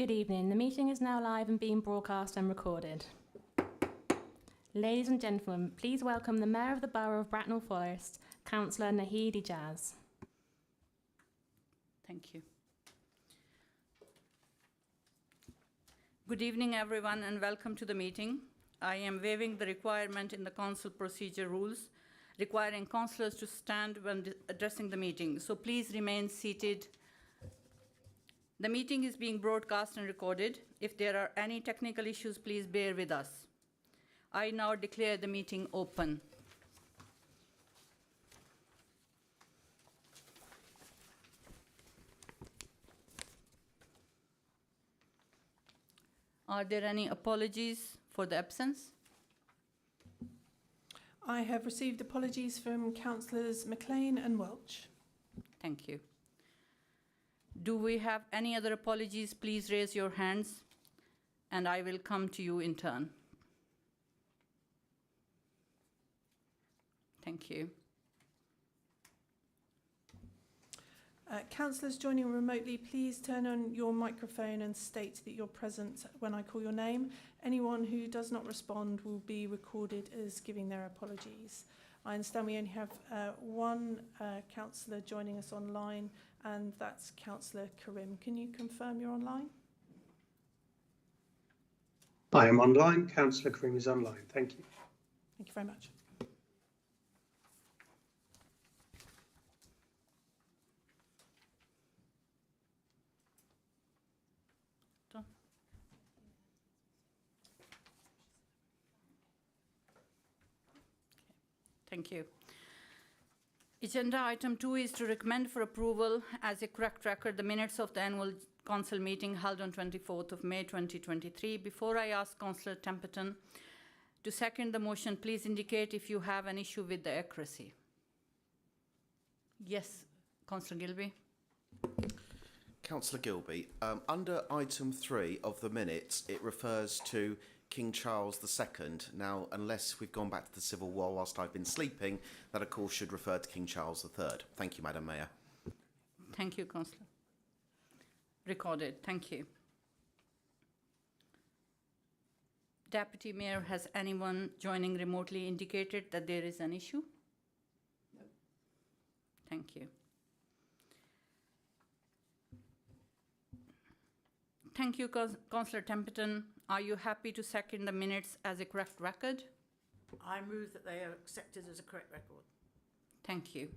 Good evening. The meeting is now live and being broadcast and recorded. Ladies and gentlemen, please welcome the Mayor of the Borough of Bracknell Forest, Councillor Naheed Ijaz. Thank you. Good evening, everyone, and welcome to the meeting. I am waiving the requirement in the council procedure rules requiring councillors to stand when addressing the meeting, so please remain seated. The meeting is being broadcast and recorded. If there are any technical issues, please bear with us. I now declare the meeting open. Are there any apologies for the absence? I have received apologies from Councillors McLean and Welch. Thank you. Do we have any other apologies? Please raise your hands and I will come to you in turn. Thank you. Councillors joining remotely, please turn on your microphone and state that you're present when I call your name. Anyone who does not respond will be recorded as giving their apologies. I understand we only have one councillor joining us online, and that's Councillor Karim. Can you confirm you're online? I am online. Councillor Karim is online. Thank you. Thank you very much. Thank you. Agenda item 2 is to recommend for approval as a correct record the minutes of the annual council meeting held on 24th of May 2023. Before I ask Councillor Templeton to second the motion, please indicate if you have an issue with the accuracy. Yes, Councillor Gilby. Councillor Gilby, under item 3 of the minutes, it refers to King Charles II. Now, unless we've gone back to the Civil War whilst I've been sleeping, that of course should refer to King Charles III. Thank you, Madam Mayor. Thank you, Councillor. Recorded. Thank you. Deputy Mayor, has anyone joining remotely indicated that there is an issue? No. Thank you. Thank you, Councillor Templeton. Are you happy to second the minutes as a correct record? I move that they are accepted as a correct record. Thank you.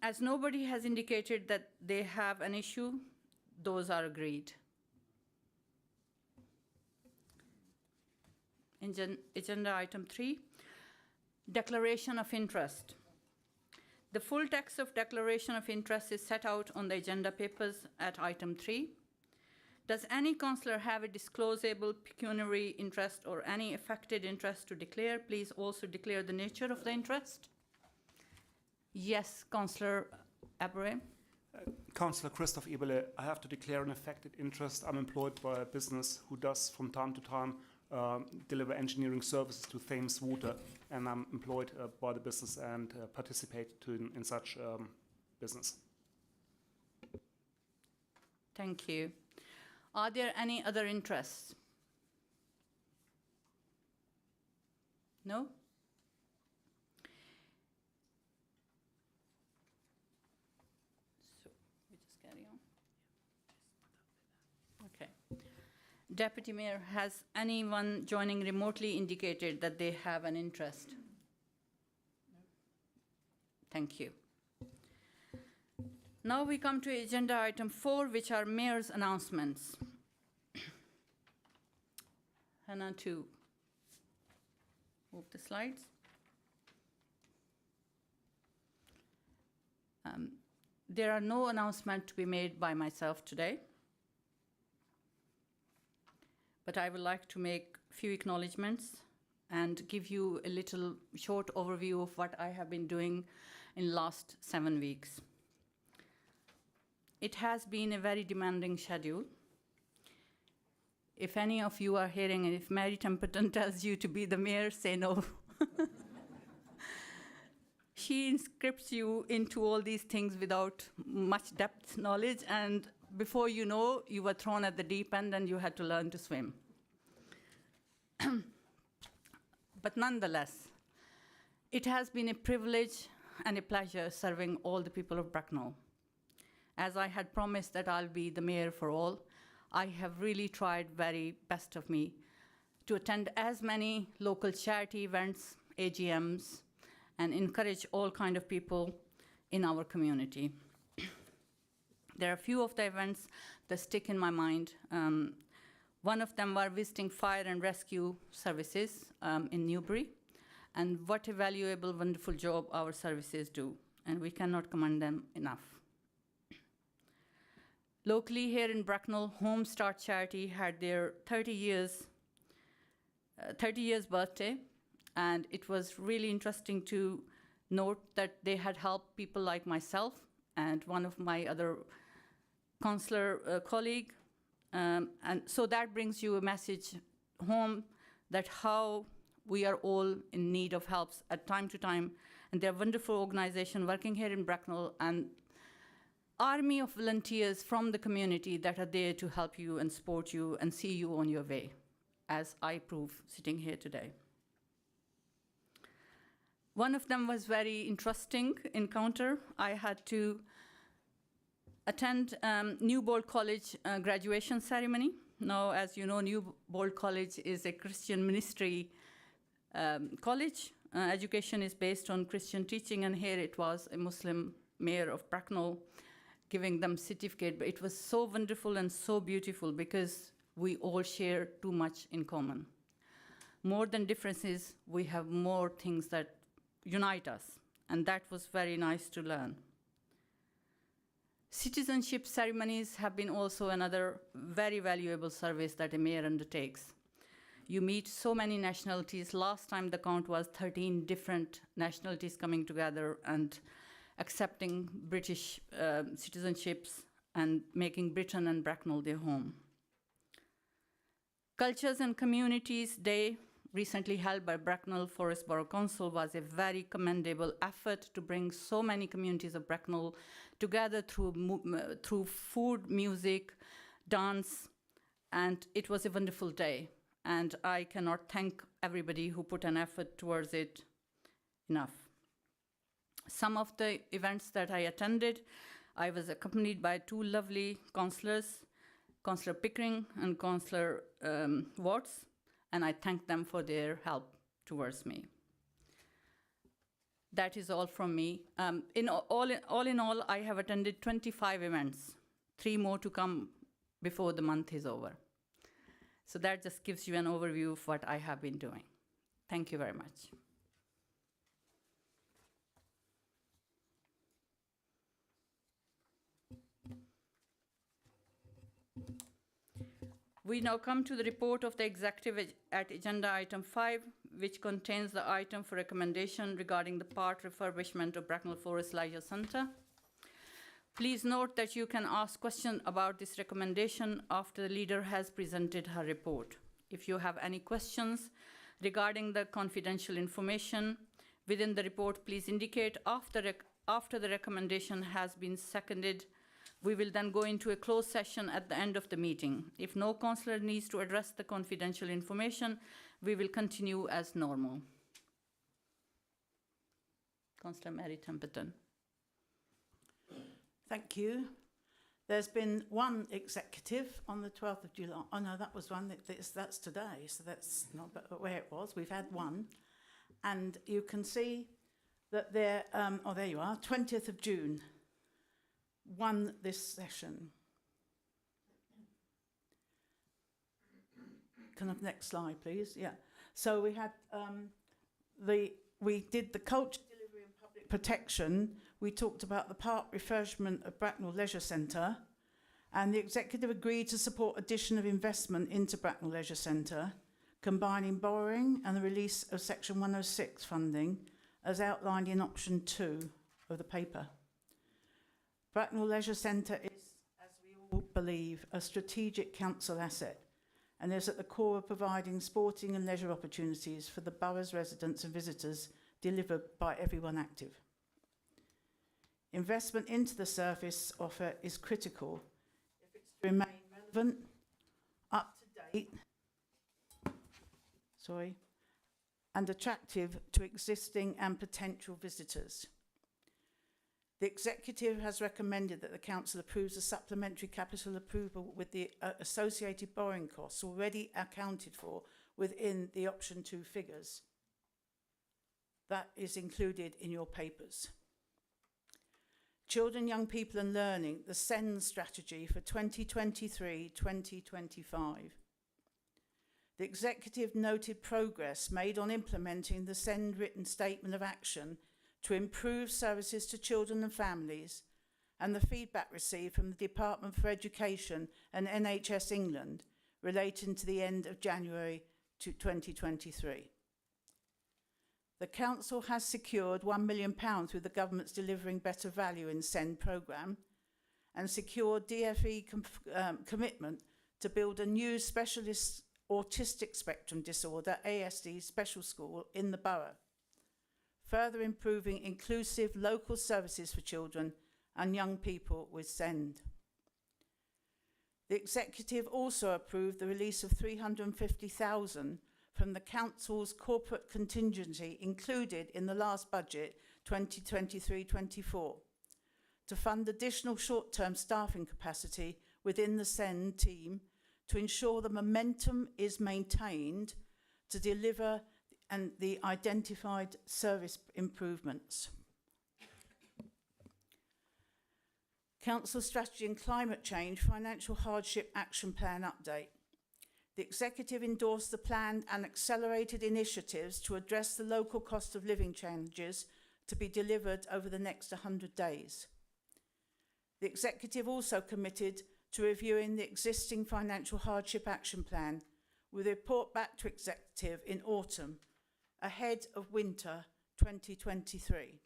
As nobody has indicated that they have an issue, those are agreed. Agenda item 3, declaration of interest. The full text of declaration of interest is set out on the agenda papers at item 3. Does any councillor have a disclosable pecuniary interest or any affected interest to declare? Please also declare the nature of the interest. Yes, Councillor Abraham. Councillor Christoph Eberle, I have to declare an affected interest. I'm employed by a business who does from time to time deliver engineering services to Thames Water, and I'm employed by the business and participate in such business. Thank you. Are there any other interests? No? So we just carry on. Okay. Deputy Mayor, has anyone joining remotely indicated that they have an interest? No. Thank you. Now we come to agenda item 4, which are Mayor's announcements. Hannah, to move the slides. There are no announcements to be made by myself today, but I would like to make a few acknowledgements and give you a little short overview of what I have been doing in the last 7 weeks. It has been a very demanding schedule. If any of you are hearing, and if Mary Templeton tells you to be the mayor, say no. She scripts you into all these things without much depth knowledge, and before you know, you were thrown at the deep end and you had to learn to swim. But nonetheless, it has been a privilege and a pleasure serving all the people of Bracknell. As I had promised that I'll be the mayor for all, I have really tried very best of me to attend as many local charity events, AGMs, and encourage all kind of people in our community. There are a few of the events that stick in my mind. One of them were visiting fire and rescue services in Newbury, and what a valuable, wonderful job our services do, and we cannot commend them enough. Locally here in Bracknell, Home Start Charity had their 30 years birthday, and it was really interesting to note that they had helped people like myself and one of my other councillor colleague. And so that brings you a message home that how we are all in need of help at time to time. And they're a wonderful organization working here in Bracknell, and army of volunteers from the community that are there to help you and support you and see you on your way, as I prove sitting here today. One of them was very interesting encounter. I had to attend Newbold College graduation ceremony. Now, as you know, Newbold College is a Christian ministry college. Education is based on Christian teaching, and here it was a Muslim mayor of Bracknell giving them certificate. But it was so wonderful and so beautiful because we all share too much in common. More than differences, we have more things that unite us, and that was very nice to learn. Citizenship ceremonies have been also another very valuable service that a mayor undertakes. You meet so many nationalities. Last time the count was 13 different nationalities coming together and accepting British citizenships and making Britain and Bracknell their home. Cultures and Communities Day, recently held by Bracknell Forest Borough Council, was a very commendable effort to bring so many communities of Bracknell together through food, music, dance, and it was a wonderful day. And I cannot thank everybody who put an effort towards it enough. Some of the events that I attended, I was accompanied by two lovely councillors, Councillor Pickering and Councillor Watts, and I thank them for their help towards me. That is all from me. All in all, I have attended 25 events, 3 more to come before the month is over. So that just gives you an overview of what I have been doing. Thank you very much. We now come to the report of the executive at agenda item 5, which contains the item for recommendation regarding the part refurbishment of Bracknell Forest Leisure Centre. Please note that you can ask questions about this recommendation after the leader has presented her report. If you have any questions regarding the confidential information within the report, please indicate after the recommendation has been seconded. We will then go into a closed session at the end of the meeting. If no councillor needs to address the confidential information, we will continue as normal. Councillor Mary Temperton. Thank you. There's been one executive on the 12th of July. Oh no, that was one, that's today, so that's not where it was. We've had one. And you can see that there, oh there you are, 20th of June, won this session. Can I have the next slide, please? Yeah. So we had we did the culture delivery and public protection. We talked about the park refurbishment of Bracknell Leisure Centre, and the executive agreed to support addition of investment into Bracknell Leisure Centre, combining borrowing and the release of Section 106 funding, as outlined in option 2 of the paper. Bracknell Leisure Centre is, as we all believe, a strategic council asset, and is at the core of providing sporting and leisure opportunities for the borough's residents and visitors, delivered by everyone active. Investment into the service offer is critical if it's to remain relevant, up to date, and attractive to existing and potential visitors. The Executive has recommended that the Council approves a supplementary capital approval with the associated borrowing costs already accounted for within the option 2 figures. That is included in your papers. Children, Young People and Learning, the SEND strategy for 2023-2025. The Executive noted progress made on implementing the SEND written statement of action to improve services to children and families, and the feedback received from the Department for Education and NHS England relating to the end of January 2023. The Council has secured £1 million through the Government's Delivering Better Value in SEND programme and secured DFE commitment to build a new specialist autistic spectrum disorder ASD special school in the borough, further improving inclusive local services for children and young people with SEND. The Executive also approved the release of £350,000 from the Council's corporate contingency included in the last budget 2023-24 to fund additional short-term staffing capacity within the SEND team to ensure the momentum is maintained to deliver and the identified service improvements. Council Strategy and Climate Change Financial Hardship Action Plan update. The Executive endorsed the planned and accelerated initiatives to address the local cost of living changes to be delivered over the next 100 days. The Executive also committed to reviewing the existing Financial Hardship Action Plan with a report back to Executive in autumn, ahead of winter 2023.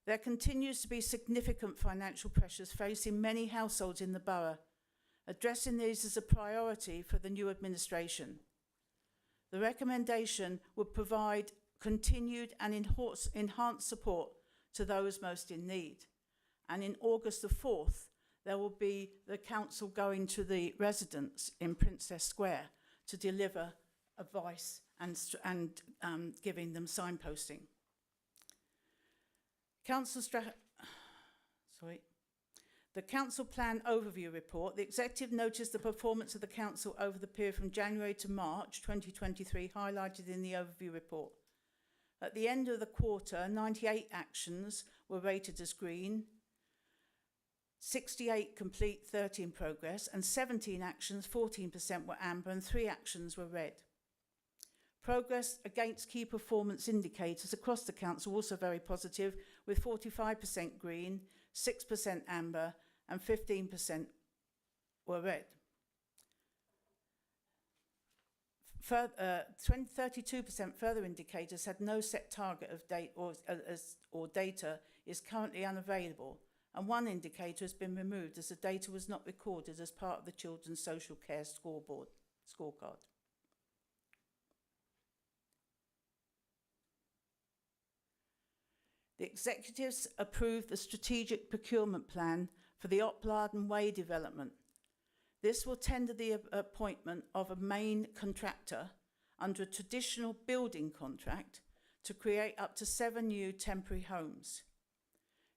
There continues to be significant financial pressures facing many households in the borough. Addressing these is a priority for the new administration. The recommendation would provide continued and enhanced support to those most in need. And in August the 4th, there will be the council going to the residents in Princess Square to deliver advice and giving them signposting. The Council Plan Overview Report. The Executive noticed the performance of the Council over the period from January to March 2023 highlighted in the Overview Report. At the end of the quarter, 98 actions were rated as green, 68 complete, 30 in progress, and 17 actions, 14% were amber, and 3 actions were red. Progress against key performance indicators across the Council also very positive, with 45% green, 6% amber, and 15% were red. 32% further indicators had no set target of date or data is currently unavailable, and one indicator has been removed as the data was not recorded as part of the Children's Social Care scorecard. The Executives approved the Strategic Procurement Plan for the Oplarden Way development. This will tender the appointment of a main contractor under a traditional building contract to create up to 7 new temporary homes.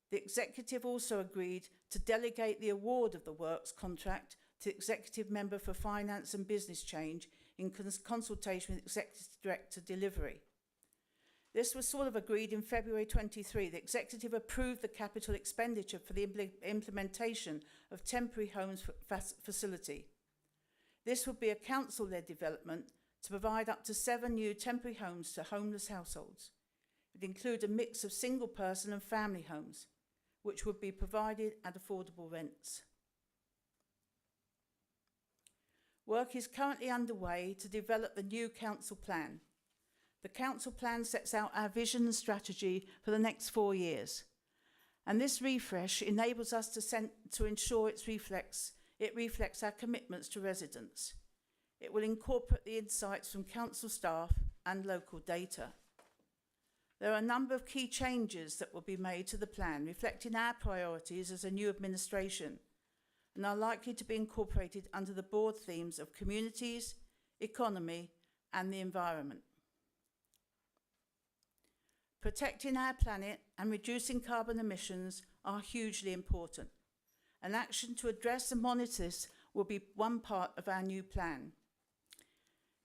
The Executive also agreed to delegate the award of the works contract to the Executive Member for Finance and Business Change in consultation with Executive Director Delivery. This was sort of agreed in February 23. The Executive approved the capital expenditure for the implementation of temporary homes facility. This would be a council-led development to provide up to 7 new temporary homes to homeless households. It would include a mix of single-person and family homes, which would be provided at affordable rents. Work is currently underway to develop the new council plan. The council plan sets out our vision and strategy for the next 4 years. And this refresh enables us to ensure it reflects our commitments to residents. It will incorporate the insights from council staff and local data. There are a number of key changes that will be made to the plan, reflecting our priorities as a new administration, and are likely to be incorporated under the board themes of communities, economy, and the environment. Protecting our planet and reducing carbon emissions are hugely important. An action to address and monitor this will be one part of our new plan.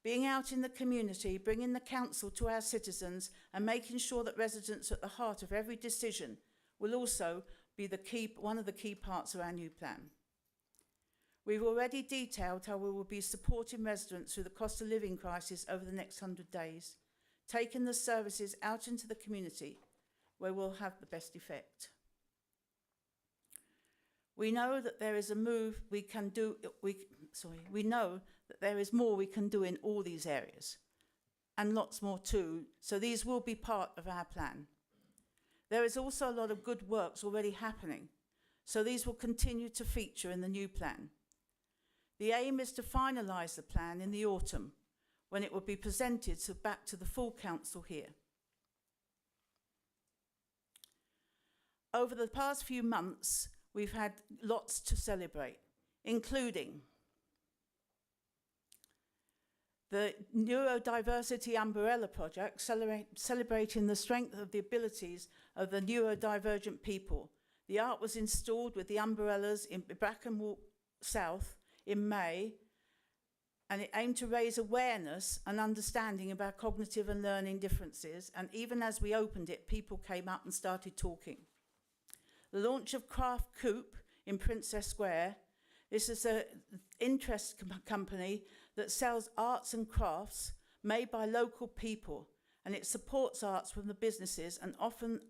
Being out in the community, bringing the council to our citizens and making sure that residents are at the heart of every decision will also be one of the key parts of our new plan. We've already detailed how we will be supporting residents through the cost of living crisis over the next 100 days, taking the services out into the community where we'll have the best effect. We know that there is a move we can do, we know that there is more we can do in all these areas, and lots more too, so these will be part of our plan. There is also a lot of good works already happening, so these will continue to feature in the new plan. The aim is to finalise the plan in the autumn, when it will be presented back to the full council here. Over the past few months, we've had lots to celebrate, including the Neurodiversity Umbrella Project, celebrating the strength of the abilities of the neurodivergent people. The art was installed with the umbrellas in Bracken Walk South in May, and it aimed to raise awareness and understanding about cognitive and learning differences, and even as we opened it, people came up and started talking. The launch of Craft Coop in Princess Square. This is an interest company that sells arts and crafts made by local people, and it supports arts from the businesses and often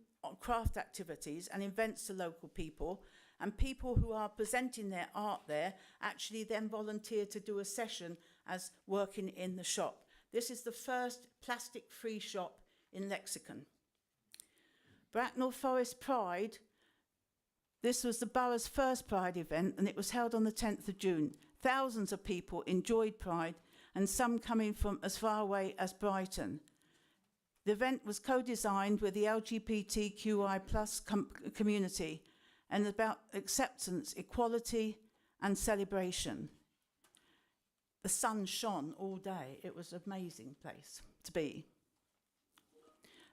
craft activities and events to local people, and people who are presenting their art there actually then volunteer to do a session as working in the shop. This is the first plastic-free shop in Lexicon. Bracknell Forest Pride. This was the borough's first Pride event, and it was held on the 10th of June. Thousands of people enjoyed Pride, and some coming from as far away as Brighton. The event was co-designed with the LGBTQI+ community, and about acceptance, equality, and celebration. The sun shone all day. It was an amazing place to be.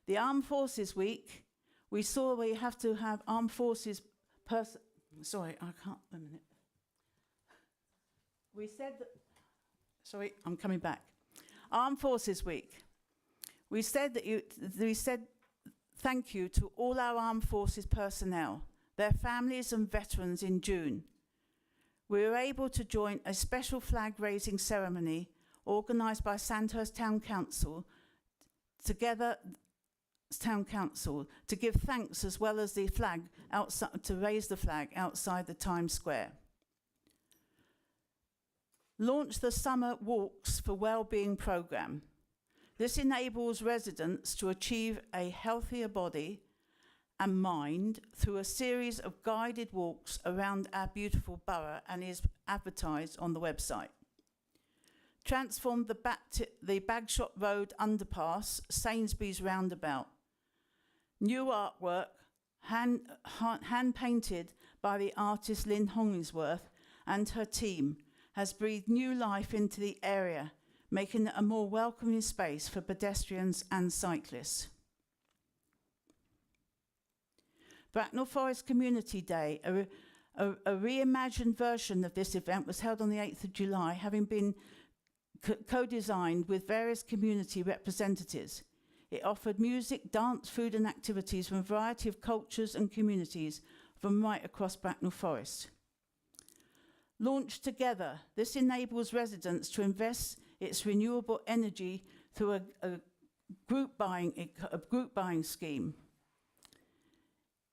The Armed Forces Week, we saw we have to have Armed Forces sorry, I can't, a minute. We said that, sorry, I'm coming back. Armed Forces Week. We said thank you to all our Armed Forces personnel, their families and veterans in June. We were able to join a special flag raising ceremony organised by Sandhurst Town Council to give thanks as well as the flag outside, to raise the flag outside the Times Square. Launch the Summer Walks for Wellbeing programme. This enables residents to achieve a healthier body and mind through a series of guided walks around our beautiful borough, and is advertised on the website. Transform the Bagshot Road underpass, Sainsbury's roundabout. New artwork, hand-painted by the artist Lynn Hollingsworth and her team, has breathed new life into the area, making it a more welcoming space for pedestrians and cyclists. Bracknell Forest Community Day, a reimagined version of this event, was held on the 8th of July, having been co-designed with various community representatives. It offered music, dance, food and activities from a variety of cultures and communities from right across Bracknell Forest. Launch Together. This enables residents to invest its renewable energy through a group buying scheme.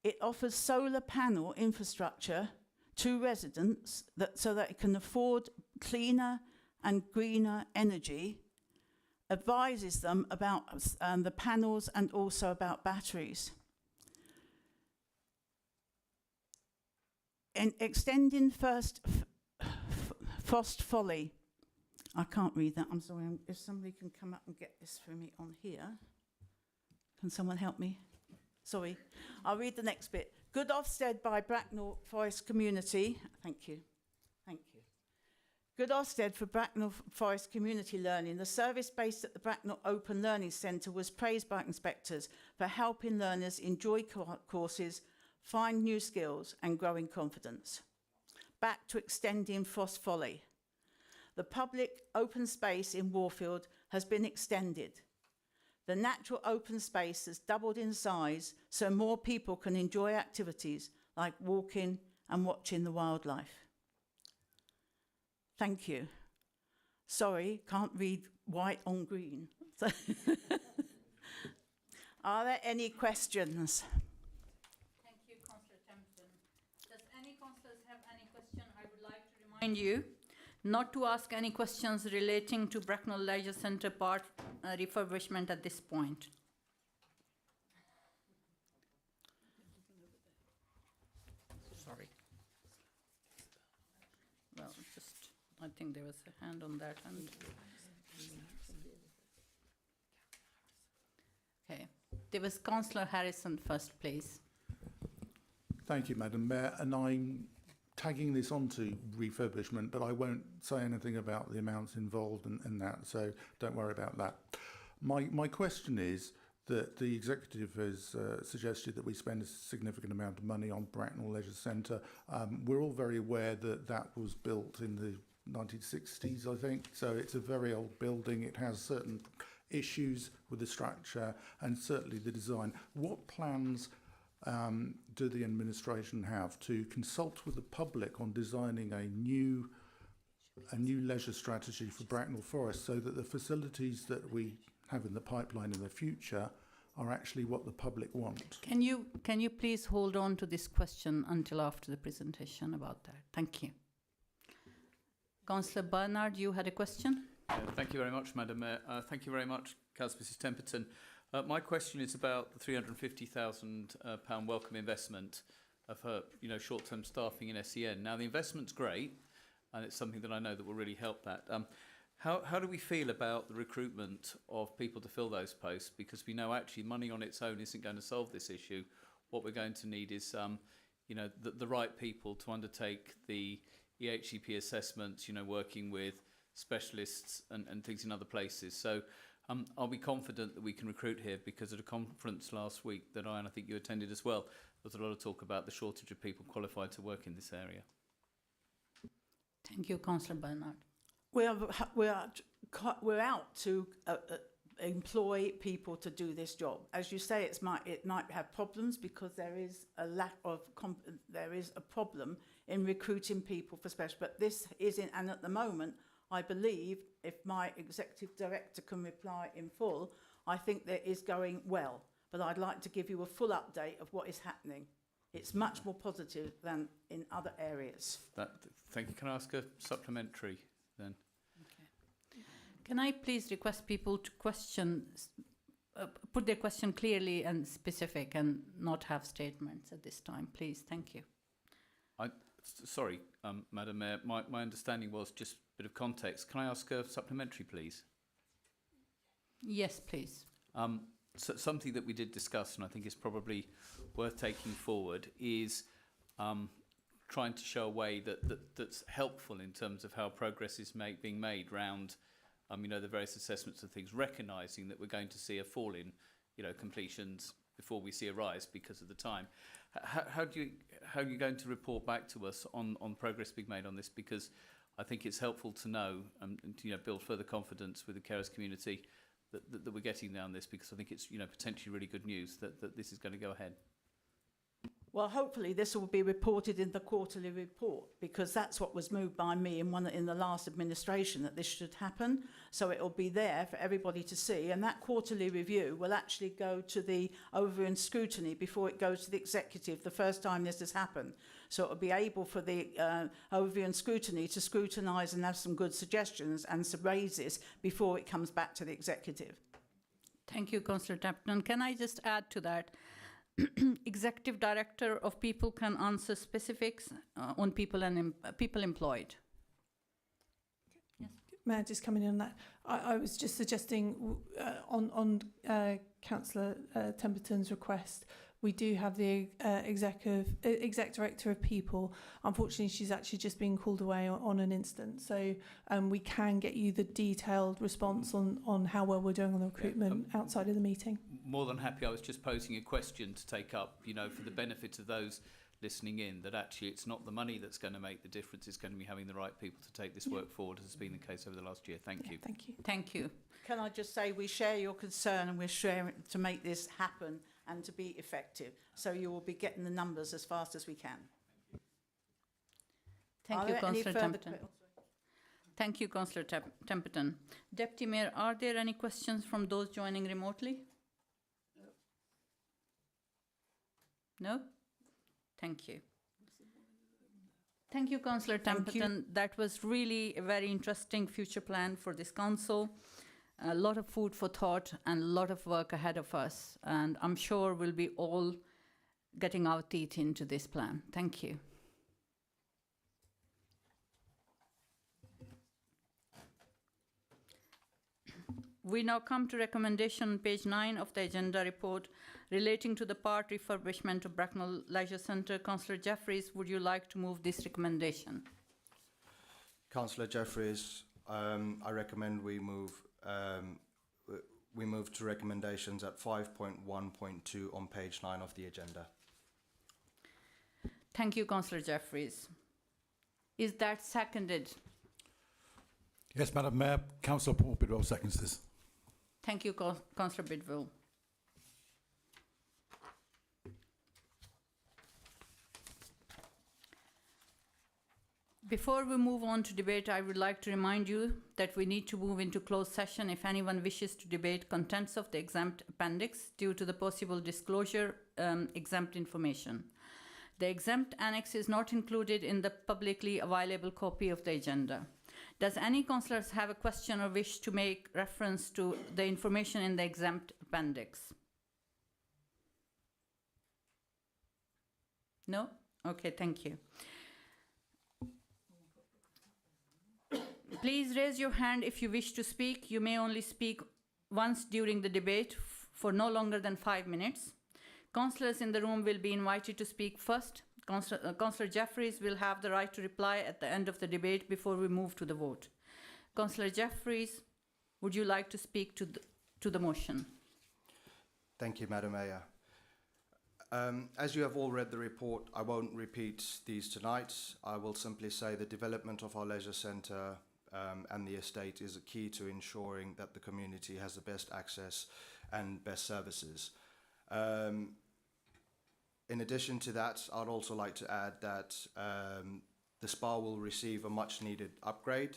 It offers solar panel infrastructure to residents so that it can afford cleaner and greener energy, advises them about the panels and also about batteries. In extending Frost Folly. I can't read that, I'm sorry. If somebody can come up and get this for me on here, Can someone help me? Sorry. I'll read the next bit. Good Ofsted by Bracknell Forest Community. Thank you. Thank you. Good Ofsted for Bracknell Forest Community Learning. The service based at the Bracknell Open Learning Centre was praised by inspectors for helping learners enjoy courses, find new skills and grow in confidence. Back to extending Frost Folly. The public open space in Warfield has been extended. The natural open space has doubled in size so more people can enjoy activities like walking and watching the wildlife. Thank you. Sorry, can't read white on green. Are there any questions? Thank you, Councillor Templeton. Does any councillors have any question? I would like to remind you not to ask any questions relating to Bracknell Leisure Centre part refurbishment at this point. Sorry. Well, just, I think there was a hand on that hand. Okay, there was Councillor Harrison first, please. Thank you, Madam Mayor. And I'm tagging this onto refurbishment, but I won't say anything about the amounts involved and that, so don't worry about that. My question is that the executive has suggested that we spend a significant amount of money on Bracknell Leisure Centre. We're all very aware that that was built in the 1960s, I think, so it's a very old building. It has certain issues with the structure and certainly the design. What plans do the administration have to consult with the public on designing a new leisure strategy for Bracknell Forest so that the facilities that we have in the pipeline in the future are actually what the public want? Can you please hold on to this question until after the presentation about that? Thank you. Councillor Bernard, you had a question? Thank you very much, Madam Mayor. Thank you very much, Councillor Mrs Temperton. My question is about the £350,000 welcome investment for short-term staffing in SEN. Now, the investment's great, and it's something that I know that will really help that. How do we feel about the recruitment of people to fill those posts? Because we know actually money on its own isn't going to solve this issue. What we're going to need is, the right people to undertake the EHCP assessments. Working with specialists and things in other places. So. Are we confident that we can recruit here? Because at a conference last week that I think you attended as well, there was a lot of talk about the shortage of people qualified to work in this area. Thank you, Councillor Bernard. We're out to employ people to do this job. As you say, it might have problems because there is a lack of there is a problem in recruiting people for special. But this isn't, and at the moment, I believe, if my executive director can reply in full, I think that is going well. But I'd like to give you a full update of what is happening. It's much more positive than in other areas. Thank you. Can I ask a supplementary then? Okay. Can I please request people to put their question clearly and specific and not have statements at this time, please? Thank you. Sorry, Madam Mayor, my understanding was just a bit of context. Can I ask a supplementary, please? Yes, please. So something that we did discuss, and I think is probably worth taking forward, is trying to show a way that's helpful in terms of how progress is being made round, the various assessments and things, recognising that we're going to see a fall in, completions before we see a rise because of the time. How are you going to report back to us on progress being made on this? Because I think it's helpful to know and to build further confidence with the carers community that we're getting down this, because I think it's potentially really good news that this is going to go ahead. Well, hopefully this will be reported in the quarterly report, because that's what was moved by me in the last administration, that this should happen. So it will be there for everybody to see, and that quarterly review will actually go to the overview and scrutiny before it goes to the executive the first time this has happened. So it will be able for the overview and scrutiny to scrutinise and have some good suggestions and some raises before it comes back to the executive. Thank you, Councillor Templeton. Can I just add to that? Executive Director of People can answer specifics on people and people employed. Yes. Mayor, just coming in on that, I was just suggesting on Councillor Temperton's request, we do have the exec director of people. Unfortunately, she's actually just been called away on an instant. So we can get you the detailed response on how well we're doing on the recruitment outside of the meeting. More than happy. I was just posing a question to take up, you know, for the benefit of those listening in, that actually it's not the money that's going to make the difference, it's going to be having the right people to take this work forward, as has been the case over the last year. Thank you. Thank you. Thank you. Can I just say we share your concern and we're sharing to make this happen and to be effective. So you will be getting the numbers as fast as we can. Thank you, Councillor Temperton. Thank you, Councillor Temperton. Deputy Mayor, are there any questions from those joining remotely? No? Thank you. Thank you, Councillor Temperton. That was really a very interesting future plan for this council. A lot of food for thought and a lot of work ahead of us. And I'm sure we'll be all getting our teeth into this plan. Thank you. We now come to recommendation on page 9 of the agenda report relating to the part refurbishment of Bracknell Leisure Centre. Councillor Jeffries, would you like to move this recommendation? Councillor Jeffries, I recommend we move to recommendations at 5.1.2 on page 9 of the agenda. Thank you, Councillor Jeffries. Is that seconded? Yes, Madam Mayor. Councillor Paul Bidwell seconds this. Thank you, Councillor Bidwell. Before we move on to debate, I would like to remind you that we need to move into closed session if anyone wishes to debate contents of the exempt appendix due to the possible disclosure exempt information. The exempt annex is not included in the publicly available copy of the agenda. Does any councillors have a question or wish to make reference to the information in the exempt appendix? No? Okay, thank you. Please raise your hand if you wish to speak. You may only speak once during the debate for no longer than 5 minutes. Councillors in the room will be invited to speak first. Councillor Jeffries will have the right to reply at the end of the debate before we move to the vote. Councillor Jeffries, would you like to speak to the motion? Thank you, Madam Mayor. As you have all read the report, I won't repeat these tonight. I will simply say the development of our leisure centre and the estate is a key to ensuring that the community has the best access and best services. In addition to that, I'd also like to add that the spa will receive a much needed upgrade.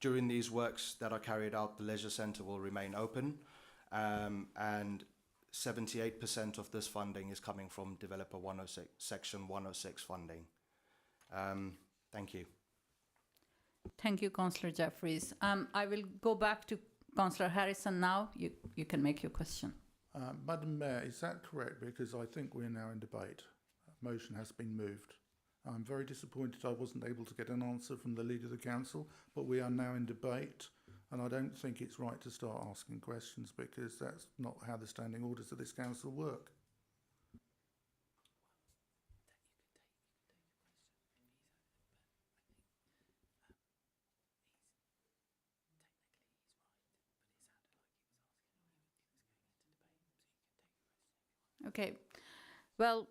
During these works that are carried out, the leisure centre will remain open, and 78% of this funding is coming from Developer 106, Section 106 funding. Thank you. Thank you, Councillor Jeffries. I will go back to Councillor Harrison now. You can make your question. Madam Mayor, is that correct? Because I think we're now in debate. A motion has been moved. I'm very disappointed I wasn't able to get an answer from the Leader of the Council, but we are now in debate, and I don't think it's right to start asking questions because that's not how the standing orders of this Council work. Okay. Well,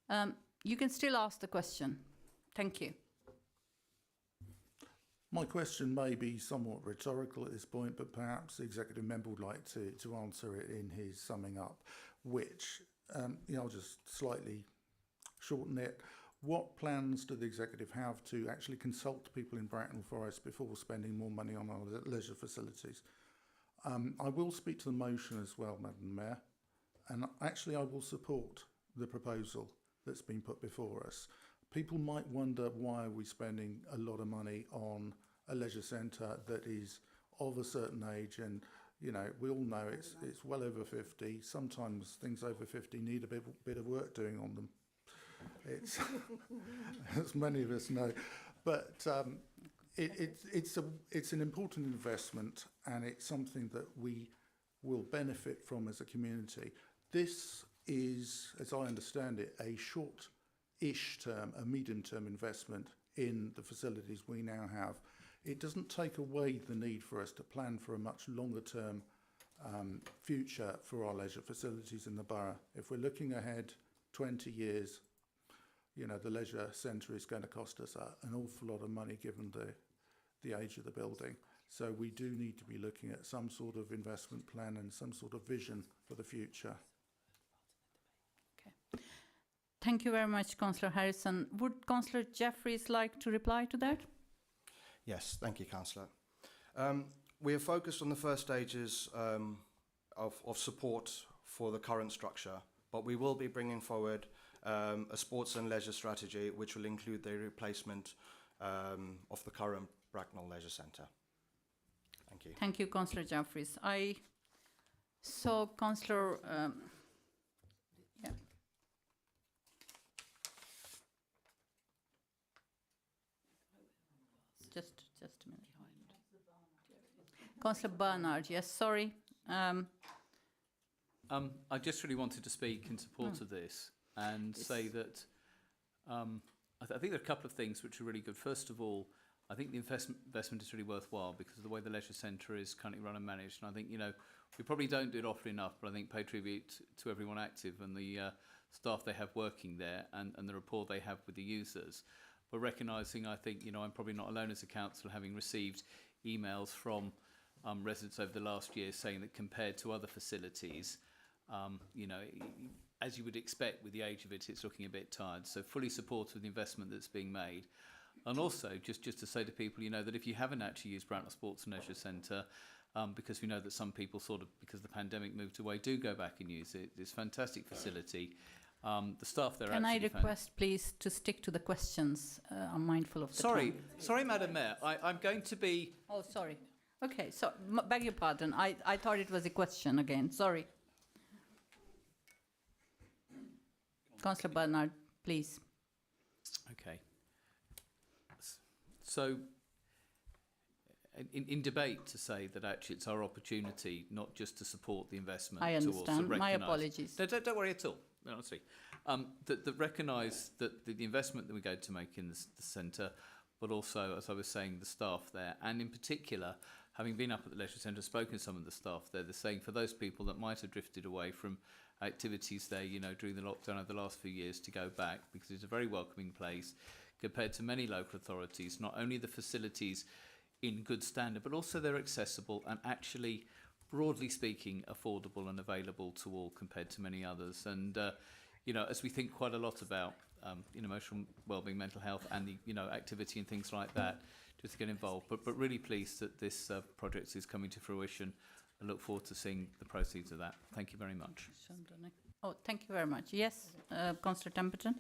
no. You can still ask the question. Thank you. My question may be somewhat rhetorical at this point, but perhaps the executive member would like to answer it in his summing up, which, I'll just slightly shorten it. What plans do the executive have to actually consult people in Bracknell Forest before spending more money on our leisure facilities? I will speak to the motion as well, Madam Mayor, and actually I will support the proposal that's been put before us. People might wonder why are we spending a lot of money on a leisure centre that is of a certain age and You know, we all know it's well over 50. Sometimes things over 50 need a bit of work doing on them. It's as many of us know, but it's an important investment, and it's something that we will benefit from as a community. This is, as I understand it, a short-ish term, a medium-term investment in the facilities we now have. It doesn't take away the need for us to plan for a much longer-term future for our leisure facilities in the borough. If we're looking ahead 20 years, you know, the leisure centre is going to cost us an awful lot of money given the age of the building. So we do need to be looking at some sort of investment plan and some sort of vision for the future. Okay. Thank you very much, Councillor Harrison. Would Councillor Jeffries like to reply to that? Yes, thank you, Councillor. We are focused on the first stages of support for the current structure, but we will be bringing forward a sports and leisure strategy which will include the replacement of the current Bracknell Leisure Centre. Thank you. Thank you, Councillor Jeffries. I saw Councillor... yeah. Just a minute. Councillor Barnard, yes, sorry. I just really wanted to speak in support of this and say that I think there are a couple of things which are really good. First of all, I think the investment is really worthwhile because of the way the leisure centre is currently run and managed. And I think, you know, we probably don't do it often enough, but I think pay tribute to everyone active and the staff they have working there and the rapport they have with the users. But recognising, I think, you know, I'm probably not alone as a council having received emails from residents over the last year saying that compared to other facilities, you know, as you would expect with the age of it, it's looking a bit tired. So fully supportive of the investment that's being made. And also, just to say to people, you know, that if you haven't actually used Bracknell Sports and Leisure Centre, because we know that some people sort of, because the pandemic moved away, do go back and use it. It's a fantastic facility. The staff there. Can I request, please, to stick to the questions? I'm mindful of the time. Sorry, Madam Mayor. I'm going to be... Oh, sorry. Okay, so beg your pardon. I thought it was a question again. Sorry. Councillor Barnard, please. Okay. So, in debate, to say that actually it's our opportunity not just to support the investment, I understand. My apologies. No, don't worry at all. No, honestly, that recognise that the investment that we're going to make in the centre, but also, as I was saying, the staff there, and in particular, having been up at the Leisure Centre, spoken to some of the staff there, they're saying for those people that might have drifted away from activities there, you know, during the lockdown over the last few years, to go back, because it's a very welcoming place compared to many local authorities. Not only the facilities in good standard, but also they're accessible and actually, broadly speaking, affordable and available to all compared to many others. And you know, as we think quite a lot about emotional wellbeing, mental health, and the activity and things like that, just to get involved. But really pleased that this project is coming to fruition. I look forward to seeing the proceeds of that. Thank you very much. Oh, thank you very much. Yes, Councillor Templeton.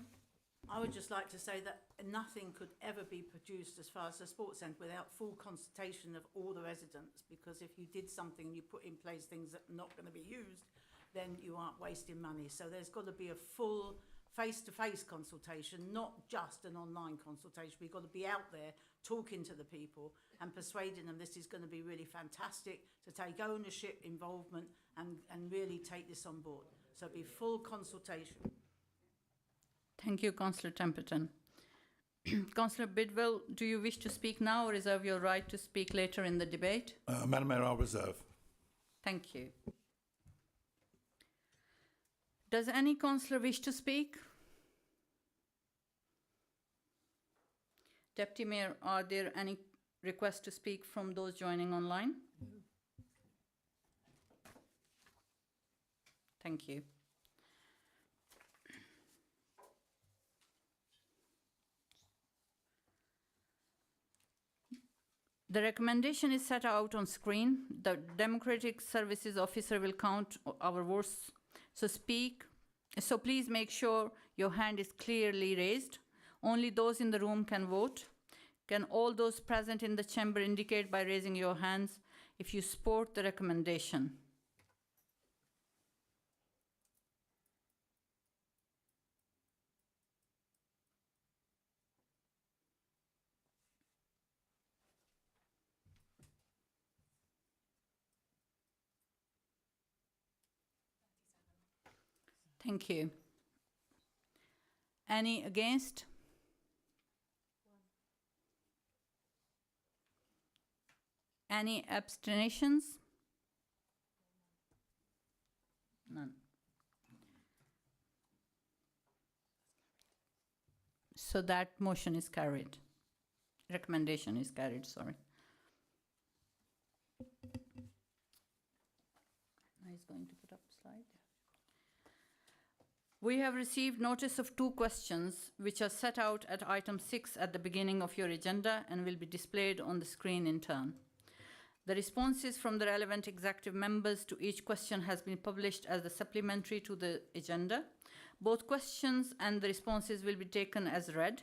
I would just like to say that nothing could ever be produced as far as the sports centre without full consultation of all the residents, because if you did something and you put in place things that are not going to be used, then you aren't wasting money. So there's got to be a full face-to-face consultation, not just an online consultation. We've got to be out there talking to the people and persuading them this is going to be really fantastic, to take ownership, involvement, and really take this on board. So be full consultation. Thank you, Councillor Templeton. Councillor Bidwell, do you wish to speak now or reserve your right to speak later in the debate? Madam Mayor, I'll reserve. Thank you. Does any councillor wish to speak? Deputy Mayor, are there any requests to speak from those joining online? Thank you. The recommendation is set out on screen. The Democratic Services Officer will count our votes. So please make sure your hand is clearly raised. Only those in the room can vote. Can all those present in the chamber indicate by raising your hands? if you support the recommendation. Thank you. Any against? Any abstentions? None. So that motion is carried. Recommendation is carried, sorry. Now he's going to put up slide. We have received notice of 2 questions which are set out at item 6 at the beginning of your agenda and will be displayed on the screen in turn. The responses from the relevant executive members to each question has been published as a supplementary to the agenda. Both questions and the responses will be taken as read.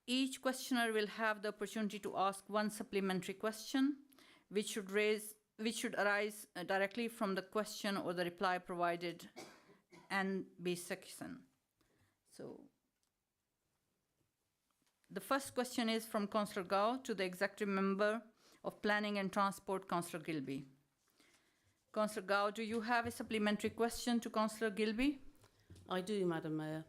Each questioner will have the opportunity to ask 1 supplementary question, which should arise directly from the question or the reply provided and be sectioned. So, the first question is from Councillor Gao to the executive member of Planning and Transport, Councillor Gilby. Councillor Gao, do you have a supplementary question to Councillor Gilby? I do, Madam Mayor.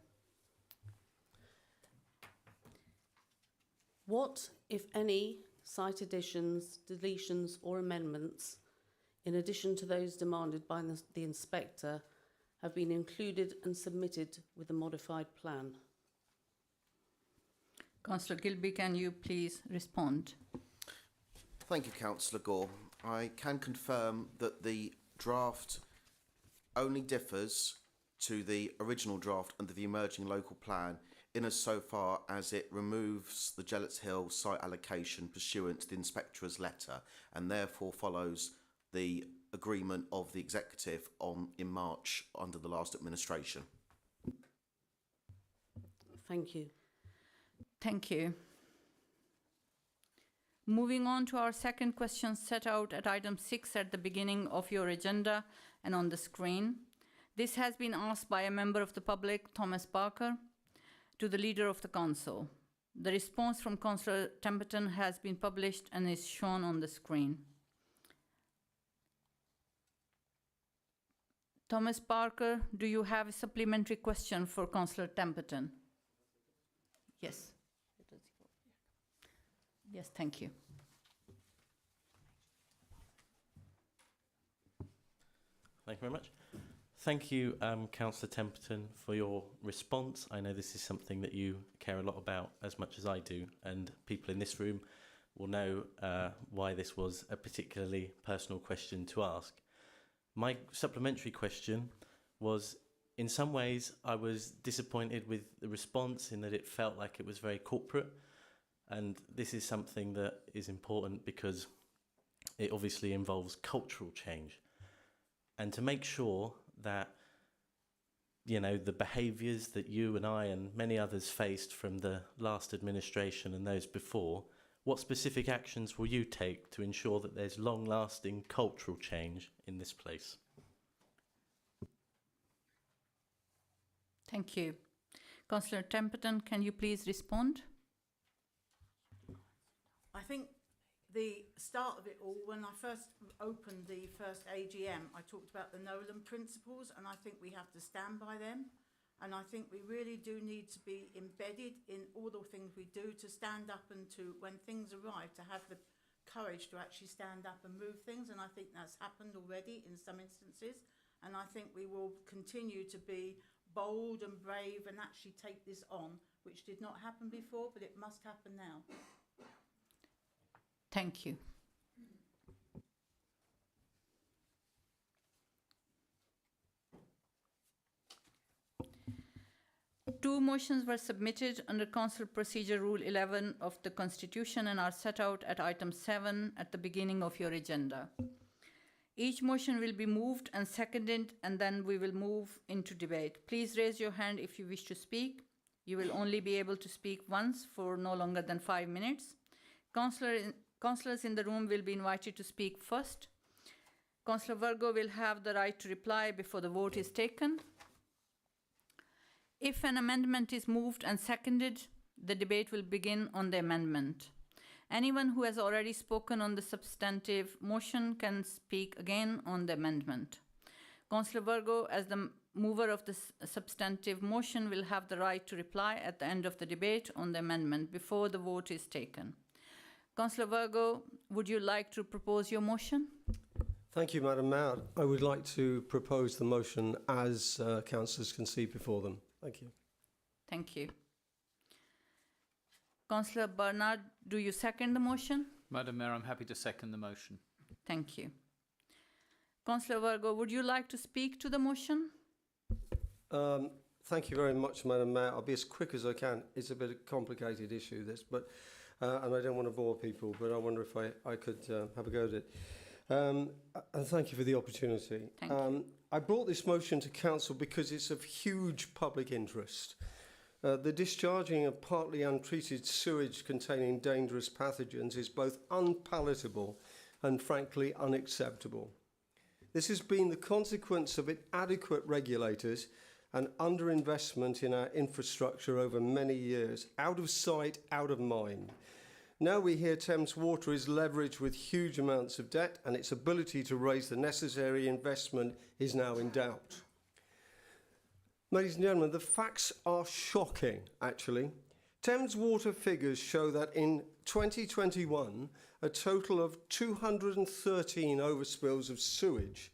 What, if any, site additions, deletions or amendments, in addition to those demanded by the inspector, have been included and submitted with the modified plan? Councillor Gilby, can you please respond? Thank you, Councillor Gore. I can confirm that the draft only differs to the original draft under the emerging local plan in as so far as it removes the Gellets Hill site allocation pursuant to the inspector's letter and therefore follows the agreement of the executive in March under the last administration. Thank you. Thank you. Moving on to our second question set out at item 6 at the beginning of your agenda and on the screen. This has been asked by a member of the public, Thomas Parker, to the Leader of the Council. The response from Councillor Templeton has been published and is shown on the screen. Thomas Parker, do you have a supplementary question for Councillor Templeton? Yes. Yes, thank you. Thank you very much. Thank you, Councillor Templeton, for your response. I know this is something that you care a lot about as much as I do, and people in this room will know why this was a particularly personal question to ask. My supplementary question was, in some ways, I was disappointed with the response in that it felt like it was very corporate. And this is something that is important because it obviously involves cultural change. And to make sure that, you know, the behaviours that you and I and many others faced from the last administration and those before, what specific actions will you take to ensure that there's long-lasting cultural change in this place? Thank you. Councillor Templeton, can you please respond? I think the start of it all, when I first opened the first AGM, I talked about the Nolan principles, and I think we have to stand by them. And I think we really do need to be embedded in all the things we do to stand up and to, when things arrive, to have the courage to actually stand up and move things. And I think that's happened already in some instances. And I think we will continue to be bold and brave and actually take this on, which did not happen before, but it must happen now. Thank you. Two motions were submitted under Council Procedure Rule 11 of the Constitution and are set out at item 7 at the beginning of your agenda. Each motion will be moved and seconded, and then we will move into debate. Please raise your hand if you wish to speak. You will only be able to speak once for no longer than 5 minutes. Councillor Councillors in the room will be invited to speak first. Councillor Virgo will have the right to reply before the vote is taken. If an amendment is moved and seconded, the debate will begin on the amendment. Anyone who has already spoken on the substantive motion can speak again on the amendment. Councillor Virgo, as the mover of the substantive motion, will have the right to reply at the end of the debate on the amendment before the vote is taken. Councillor Virgo, would you like to propose your motion? Thank you, Madam Mayor. I would like to propose the motion as councillors can see before them. Thank you. Thank you. Councillor Bernard, do you second the motion? Madam Mayor, I'm happy to second the motion. Thank you. Councillor Virgo, would you like to speak to the motion? Thank you very much, Madam Mayor. I'll be as quick as I can. It's a bit of a complicated issue, this, but and I don't want to bore people, but I wonder if I could have a go at it. And thank you for the opportunity. Thank you. I brought this motion to Council because it's of huge public interest. The discharging of partly untreated sewage containing dangerous pathogens is both unpalatable and frankly unacceptable. This has been the consequence of inadequate regulators and underinvestment in our infrastructure over many years, out of sight, out of mind. Now we hear Thames Water is leveraged with huge amounts of debt and its ability to raise the necessary investment is now in doubt. Ladies and gentlemen, the facts are shocking, actually. Thames Water figures show that in 2021, a total of 213 overspills of sewage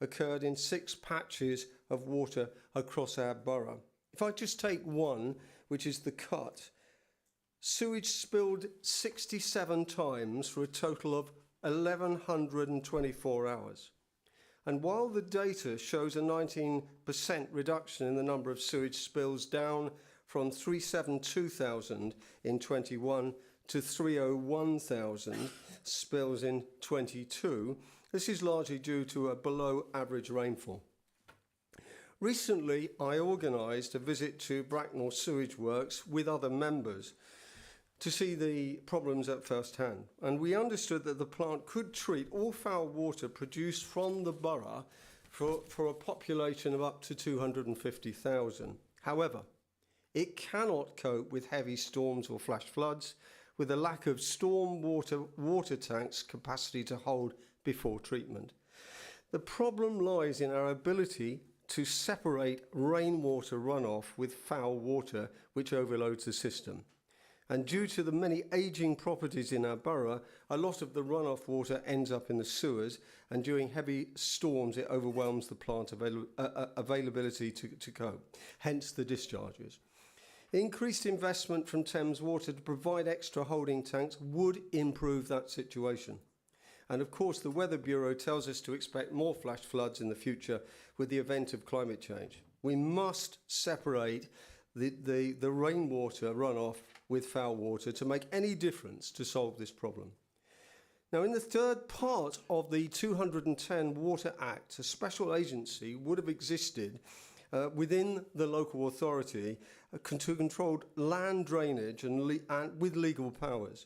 occurred in 6 patches of water across our borough. If I just take one, which is the Cut, sewage spilled 67 times for a total of 1,124 hours. And while the data shows a 19% reduction in the number of sewage spills, down from 372,000 in 21 to 301,000 spills in 22, this is largely due to a below average rainfall. Recently, I organised a visit to Bracknell Sewage Works with other members to see the problems at first hand. And we understood that the plant could treat all foul water produced from the borough for a population of up to 250,000. However, it cannot cope with heavy storms or flash floods, with a lack of storm water tanks capacity to hold before treatment. The problem lies in our ability to separate rainwater runoff with foul water, which overloads the system. And due to the many ageing properties in our borough, a lot of the runoff water ends up in the sewers, and during heavy storms it overwhelms the plant availability to cope, hence the discharges. Increased investment from Thames Water to provide extra holding tanks would improve that situation. And of course, the Weather Bureau tells us to expect more flash floods in the future with the event of climate change. We must separate the rainwater runoff with foul water to make any difference to solve this problem. Now, in the third part of the 210 Water Act, a special agency would have existed within the local authority to control land drainage and with legal powers.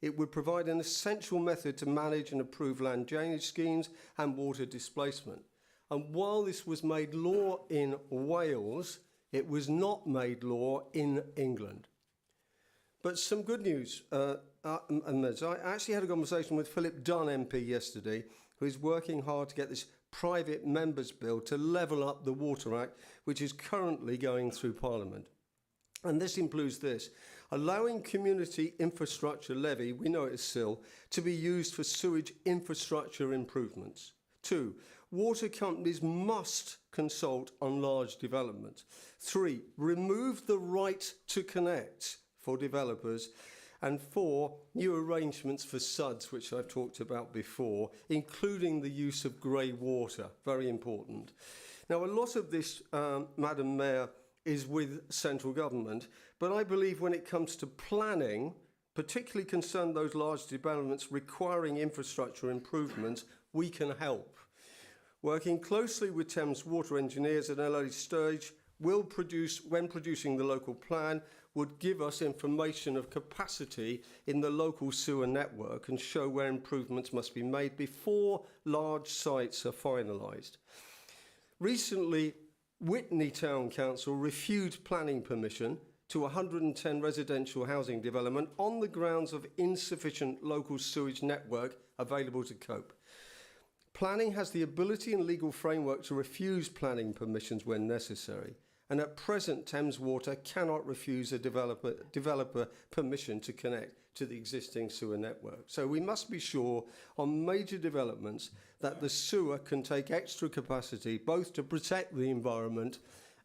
It would provide an essential method to manage and approve land drainage schemes and water displacement. And while this was made law in Wales, it was not made law in England. But some good news. I actually had a conversation with Philip Dunn MP yesterday, who is working hard to get this private members bill to level up the Water Act, which is currently going through Parliament. And this includes this: allowing community infrastructure levy, we know it as SIL, to be used for sewage infrastructure improvements. 2, water companies must consult on large developments. 3, remove the right to connect for developers. And 4, new arrangements for SUDs, which I've talked about before, including the use of grey water, very important. Now, a lot of this, Madam Mayor, is with central government, but I believe when it comes to planning, particularly concerned those large developments requiring infrastructure improvements, we can help. Working closely with Thames Water engineers at an early stage, when producing the local plan, would give us information of capacity in the local sewer network and show where improvements must be made before large sites are finalised. Recently, Witney Town Council refused planning permission to 110 residential housing development on the grounds of insufficient local sewage network available to cope. Planning has the ability and legal framework to refuse planning permissions when necessary, and at present Thames Water cannot refuse a developer permission to connect to the existing sewer network. So we must be sure on major developments that the sewer can take extra capacity both to protect the environment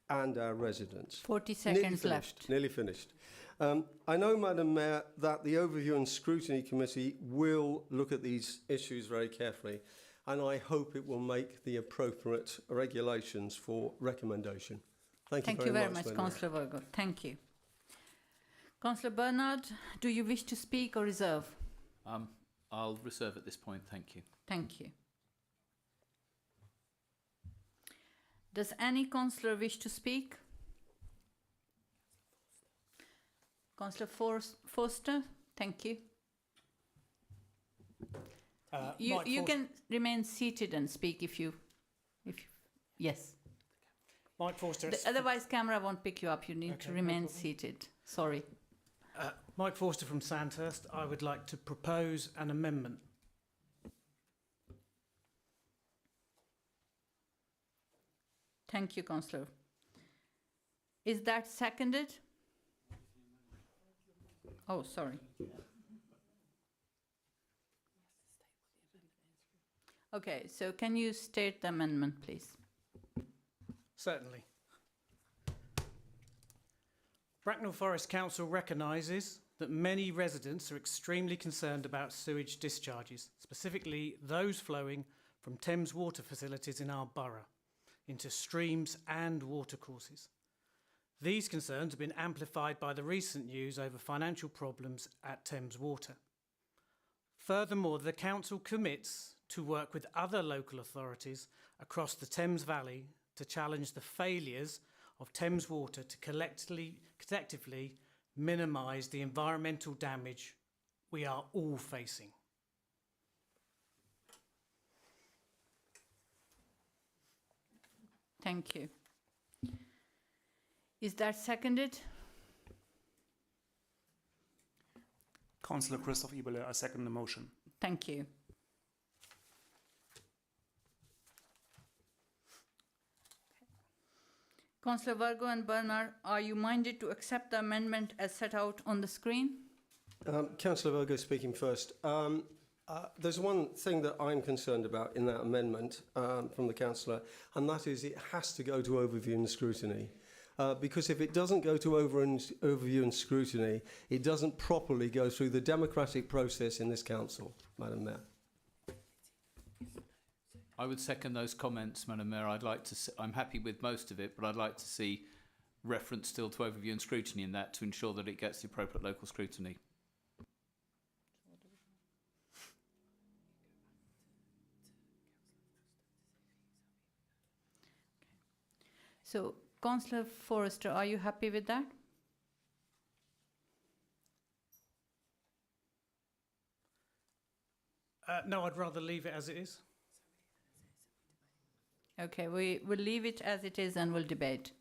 and our residents. 40 seconds left. Nearly finished. I know, Madam Mayor, that the Overview and Scrutiny Committee will look at these issues very carefully, and I hope it will make the appropriate regulations for recommendation. Thank you very much, Councillor Virgo. Thank you. Councillor Bernard, do you wish to speak or reserve? I'll reserve at this point, thank you. Thank you. Does any councillor wish to speak? Councillor Forster, thank you. You can remain seated and speak if you yes. Mike Forster. Otherwise, camera won't pick you up. You need to remain seated. Sorry. Mike Forster from Sandhurst. I would like to propose an amendment. Thank you, Councillor. Is that seconded? Oh, sorry. Okay, so can you state the amendment, please? Certainly. Bracknell Forest Council recognises that many residents are extremely concerned about sewage discharges, specifically those flowing from Thames water facilities in our borough into streams and watercourses. These concerns have been amplified by the recent news over financial problems at Thames Water. Furthermore, the Council commits to work with other local authorities across the Thames Valley to challenge the failures of Thames Water to collectively minimise the environmental damage we are all facing. Thank you. Is that seconded? Councillor Christoph Eberle, I second the motion. Thank you. Councillor Virgo and Bernard, are you minded to accept the amendment as set out on the screen? Councillor Virgo speaking first. There's one thing that I'm concerned about in that amendment from the councillor, and that is it has to go to overview and scrutiny. Because if it doesn't go to overview and scrutiny, it doesn't properly go through the democratic process in this council, Madam Mayor. I would second those comments, Madam Mayor. I'm happy with most of it, but I'd like to see reference still to overview and scrutiny in that to ensure that it gets the appropriate local scrutiny. So, Councillor Forrester, are you happy with that? No, I'd rather leave it as it is. Okay, we will leave it as it is and we'll debate.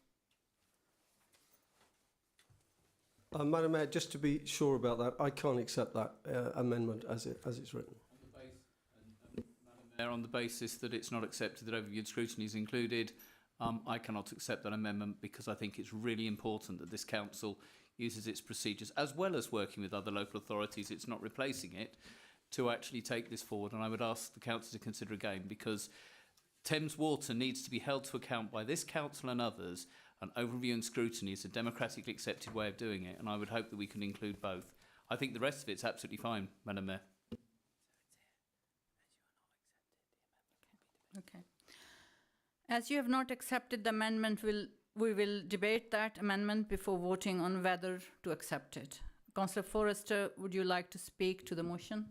Madam Mayor, just to be sure about that, I can't accept that amendment as it's written. Madam Mayor, on the basis that it's not accepted that overview and scrutiny is included, I cannot accept that amendment because I think it's really important that this council uses its procedures, as well as working with other local authorities, it's not replacing it, to actually take this forward. And I would ask the council to consider again, because Thames Water needs to be held to account by this council and others, and overview and scrutiny is a democratically accepted way of doing it, and I would hope that we can include both. I think the rest of it's absolutely fine, Madam Mayor. Okay. As you have not accepted the amendment, we will debate that amendment before voting on whether to accept it. Councillor Forrester, would you like to speak to the motion?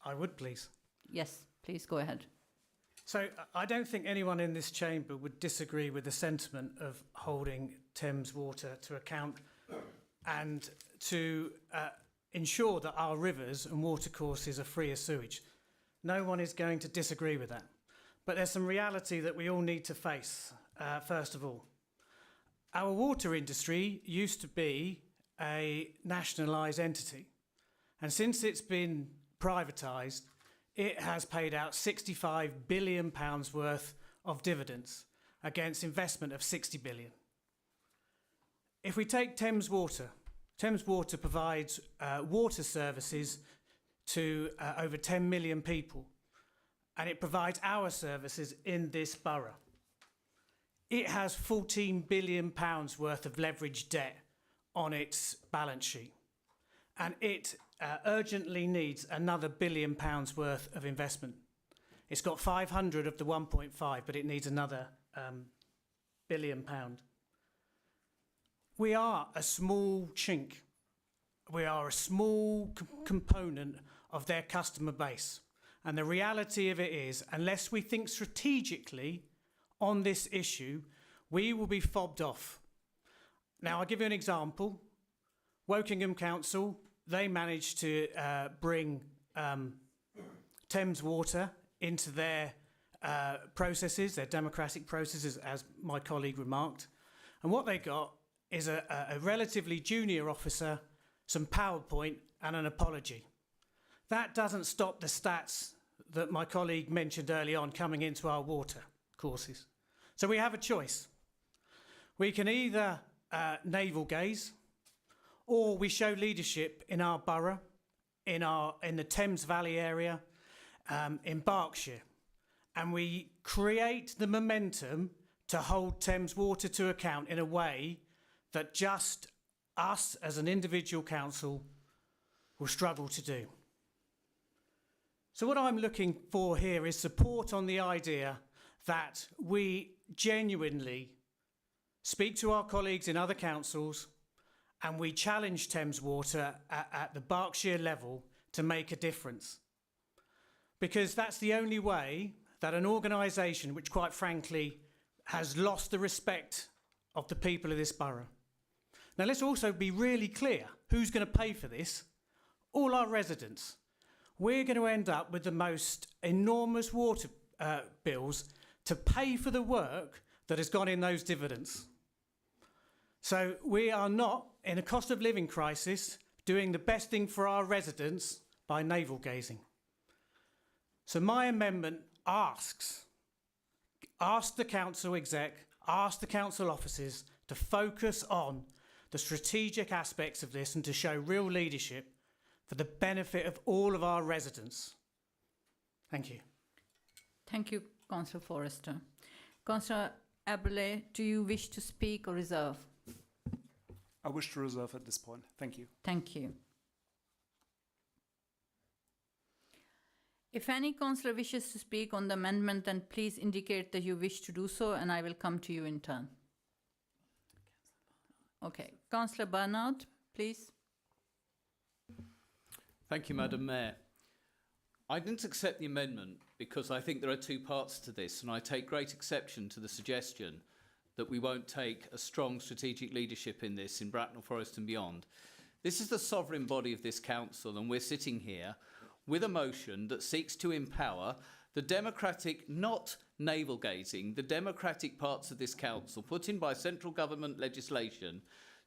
I would, please. Yes, please go ahead. So I don't think anyone in this chamber would disagree with the sentiment of holding Thames Water to account and to ensure that our rivers and watercourses are free of sewage. No one is going to disagree with that. But there's some reality that we all need to face, first of all. Our water industry used to be a nationalised entity. And since it's been privatised, it has paid out £65 billion worth of dividends against investment of 60 billion. If we take Thames Water provides water services to over 10 million people, and it provides our services in this borough. It has £14 billion worth of leveraged debt on its balance sheet, and it urgently needs another £1 billion worth of investment. It's got 500 of the 1.5, but it needs another £1 billion. We are a small chink. We are a small component of their customer base. And the reality of it is, unless we think strategically on this issue, we will be fobbed off. Now, I'll give you an example. Wokingham Council, they managed to bring Thames Water into their processes, their democratic processes, as my colleague remarked. And what they got is a relatively junior officer, some PowerPoint and an apology. That doesn't stop the stats that my colleague mentioned early on coming into our water courses. So we have a choice. We can either navel gaze, or we show leadership in our borough, in the Thames Valley area, in Berkshire, and we create the momentum to hold Thames Water to account in a way that just us as an individual council will struggle to do. So what I'm looking for here is support on the idea that we genuinely speak to our colleagues in other councils and we challenge Thames Water at the Berkshire level to make a difference. Because that's the only way that an organisation which quite frankly has lost the respect of the people of this borough. Now let's also be really clear, who's going to pay for this? All our residents. We're going to end up with the most enormous water bills to pay for the work that has gone in those dividends. So we are not, in a cost of living crisis, doing the best thing for our residents by navel gazing. So my amendment asks the council exec, ask the council officers to focus on the strategic aspects of this and to show real leadership for the benefit of all of our residents. Thank you. Thank you, Councillor Forrester. Councillor Aberley, do you wish to speak or reserve? I wish to reserve at this point. Thank you. Thank you. If any councillor wishes to speak on the amendment, then please indicate that you wish to do so, and I will come to you in turn. Okay, Councillor Barnard, please. Thank you, Madam Mayor. I didn't accept the amendment because I think there are two parts to this, and I take great exception to the suggestion that we won't take a strong strategic leadership in this in Bracknell Forest and beyond. This is the sovereign body of this council, and we're sitting here with a motion that seeks to empower the democratic, not navel-gazing, the democratic parts of this council put in by central government legislation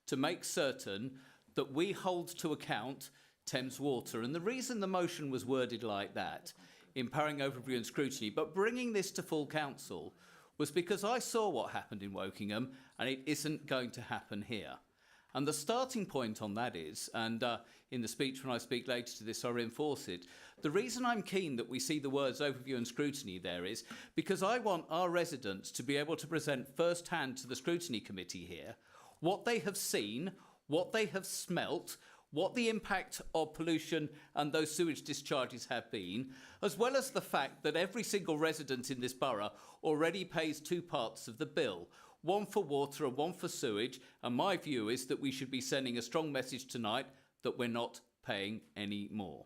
to make certain that we hold to account Thames Water. And the reason the motion was worded like that, empowering overview and scrutiny, but bringing this to full council, was because I saw what happened in Wokingham and it isn't going to happen here. And the starting point on that is, and in the speech when I speak later to this I reinforce it, the reason I'm keen that we see the words overview and scrutiny there is because I want our residents to be able to present first-hand to the scrutiny committee here what they have seen, what they have smelt, what the impact of pollution and those sewage discharges have been, as well as the fact that every single resident in this borough already pays two parts of the bill, one for water and one for sewage, and my view is that we should be sending a strong message tonight that we're not paying any more.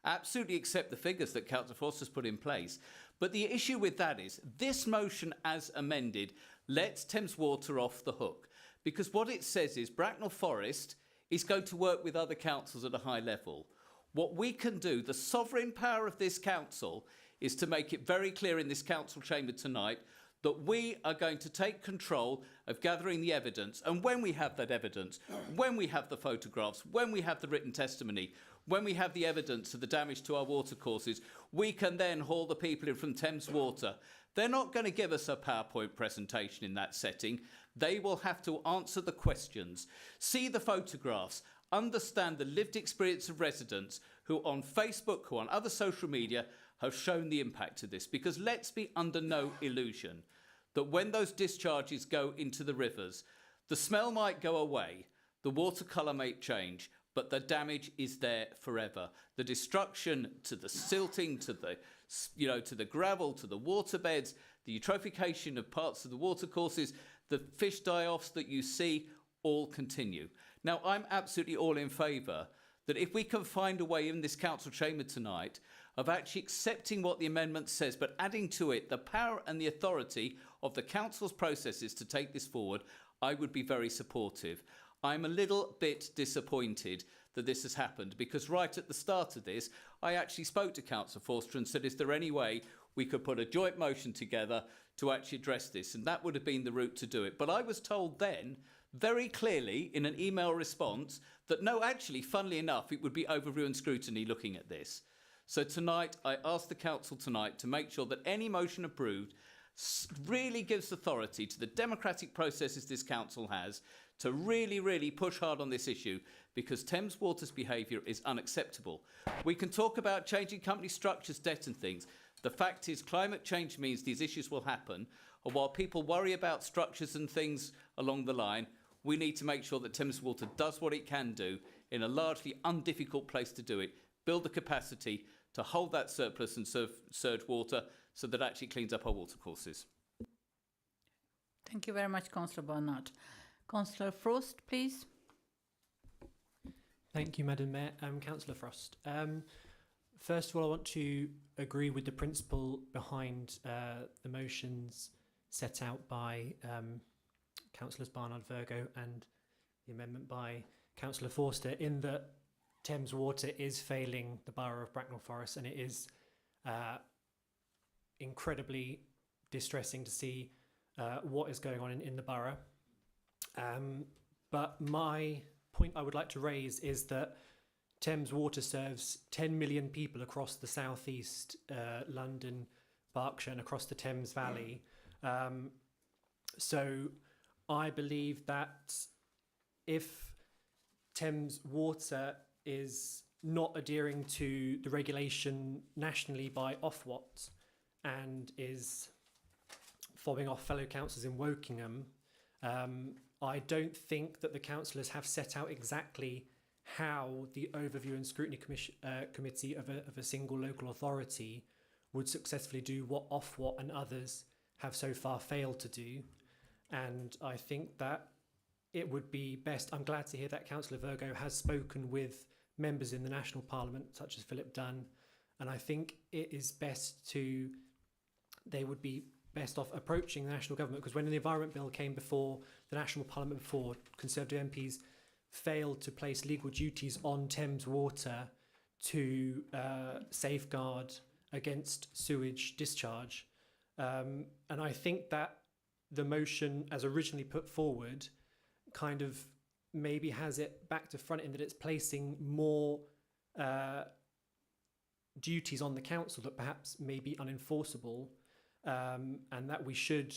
Absolutely accept the figures that Councillor Foster's put in place, but the issue with that is this motion as amended lets Thames Water off the hook, because what it says is Bracknell Forest is go to work with other councils at a high level. What we can do, the sovereign power of this council, is to make it very clear in this council chamber tonight that we are going to take control of gathering the evidence. And when we have that evidence, when we have the photographs, when we have the written testimony, when we have the evidence of the damage to our watercourses, we can then haul the people in from Thames Water. They're not going to give us a PowerPoint presentation in that setting. They will have to answer the questions, see the photographs, understand the lived experience of residents who on Facebook, who on other social media have shown the impact of this. Because let's be under no illusion that when those discharges go into the rivers, the smell might go away, the water colour may change, but the damage is there forever. The destruction to the silting, to the gravel, to the waterbeds, the eutrophication of parts of the watercourses, the fish die-offs that you see all continue. Now, I'm absolutely all in favour that if we can find a way in this council chamber tonight of actually accepting what the amendment says, but adding to it the power and the authority of the council's processes to take this forward, I would be very supportive. I'm a little bit disappointed that this has happened, because right at the start of this, I actually spoke to Councillor Forster and said, is there any way we could put a joint motion together to actually address this? And that would have been the route to do it. But I was told then, very clearly in an email response, that no, actually, funnily enough, it would be overview and scrutiny looking at this. So tonight, I ask the council tonight to make sure that any motion approved really gives authority to the democratic processes this council has to really, really push hard on this issue, because Thames Water's behaviour is unacceptable. We can talk about changing company structures, debt and things. The fact is climate change means these issues will happen, and while people worry about structures and things along the line, we need to make sure that Thames Water does what it can do in a largely undifficult place to do it, build the capacity to hold that surplus and surge water so that it actually cleans up our watercourses. Thank you very much, Councillor Barnard. Councillor Frost, please. Thank you, Madam Mayor. Councillor Frost. First of all, I want to agree with the principle behind the motions set out by Councillors Barnard, Virgo, and the amendment by Councillor Forster, in that Thames Water is failing the borough of Bracknell Forest, and it is incredibly distressing to see what is going on in the borough. But my point I would like to raise is that Thames Water serves 10 million people across the southeast, London, Berkshire, and across the Thames Valley. So I believe that if Thames Water is not adhering to the regulation nationally by Ofwat and is fobbing off fellow councillors in Wokingham, I don't think that the councillors have set out exactly how the Overview and Scrutiny Committee of a single local authority would successfully do what Ofwat and others have so far failed to do. And I think that it would be best, I'm glad to hear that Councillor Virgo has spoken with members in the National Parliament, such as Philip Dunn, and I think it is best they would be best off approaching the national government, because when the Environment Bill came before the National Parliament before, Conservative MPs failed to place legal duties on Thames Water to safeguard against sewage discharge. And I think that the motion as originally put forward kind of maybe has it back to front in that it's placing more duties on the council that perhaps may be unenforceable, and that we should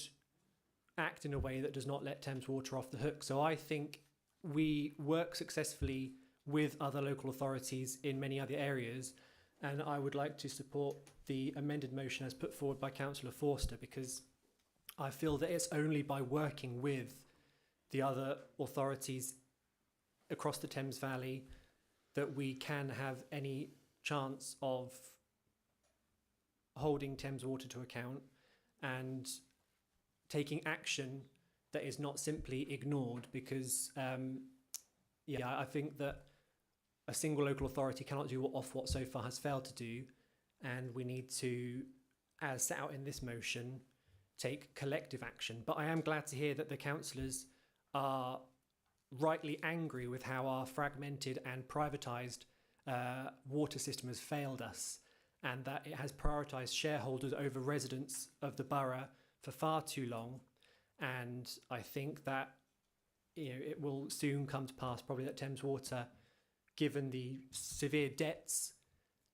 act in a way that does not let Thames Water off the hook. So I think we work successfully with other local authorities in many other areas, and I would like to support the amended motion as put forward by Councillor Forster, because I feel that it's only by working with the other authorities across the Thames Valley that we can have any chance of holding Thames Water to account and taking action that is not simply ignored, because I think that a single local authority cannot do what Ofwat so far has failed to do, and we need to, as set out in this motion, take collective action. But I am glad to hear that the councillors are rightly angry with how our fragmented and privatised water system has failed us, and that it has prioritised shareholders over residents of the borough for far too long. And I think that it will soon come to pass, probably, that Thames Water, given the severe debts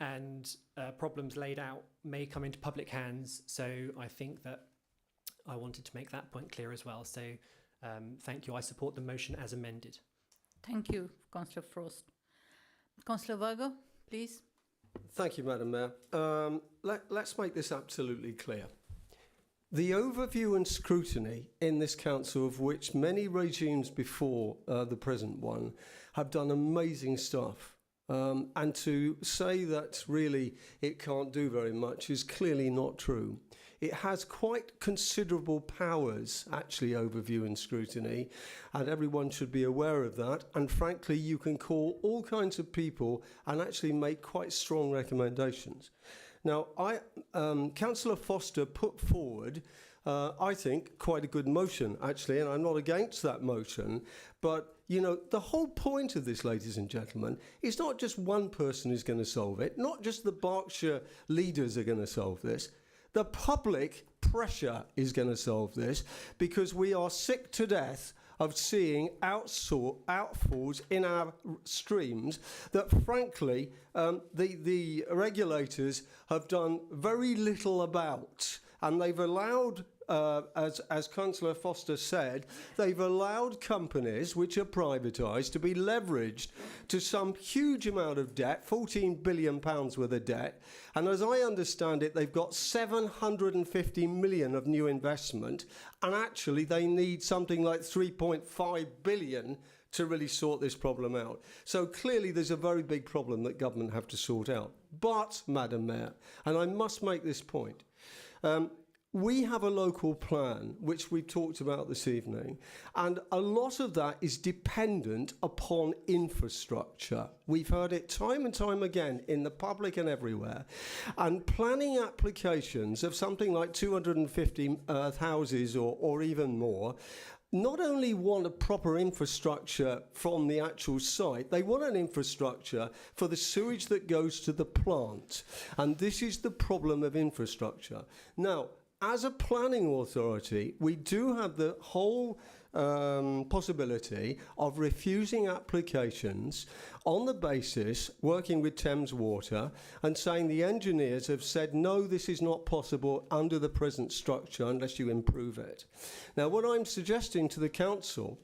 and problems laid out, may come into public hands. So I think that I wanted to make that point clear as well. So thank you. I support the motion as amended. Thank you, Councillor Frost. Councillor Virgo, please. Thank you, Madam Mayor. Let's make this absolutely clear. The overview and scrutiny in this council, of which many regimes before the present one have done amazing stuff, and to say that really it can't do very much is clearly not true. It has quite considerable powers, actually, overview and scrutiny, and everyone should be aware of that. And frankly, you can call all kinds of people and actually make quite strong recommendations. Now, Councillor Foster put forward, I think, quite a good motion, actually, and I'm not against that motion. But, you know, the whole point of this, ladies and gentlemen, is not just one person who's going to solve it, not just the Berkshire leaders are going to solve this. The public pressure is going to solve this, because we are sick to death of seeing outfalls in our streams that, frankly, the regulators have done very little about. And they've allowed, as Councillor Foster said, they've allowed companies which are privatised to be leveraged to some huge amount of debt, £14 billion worth of debt. And as I understand it, they've got 750 million of new investment. And actually, they need something like 3.5 billion to really sort this problem out. So clearly, there's a very big problem that government have to sort out. But, Madam Mayor, and I must make this point, we have a local plan, which we've talked about this evening, and a lot of that is dependent upon infrastructure. We've heard it time and time again in the public and everywhere. And planning applications of something like 250 houses or even more not only want a proper infrastructure from the actual site, they want an infrastructure for the sewage that goes to the plant. And this is the problem of infrastructure. Now, as a planning authority, we do have the whole possibility of refusing applications on the basis, working with Thames Water, and saying the engineers have said, no, this is not possible under the present structure unless you improve it. Now, what I'm suggesting to the council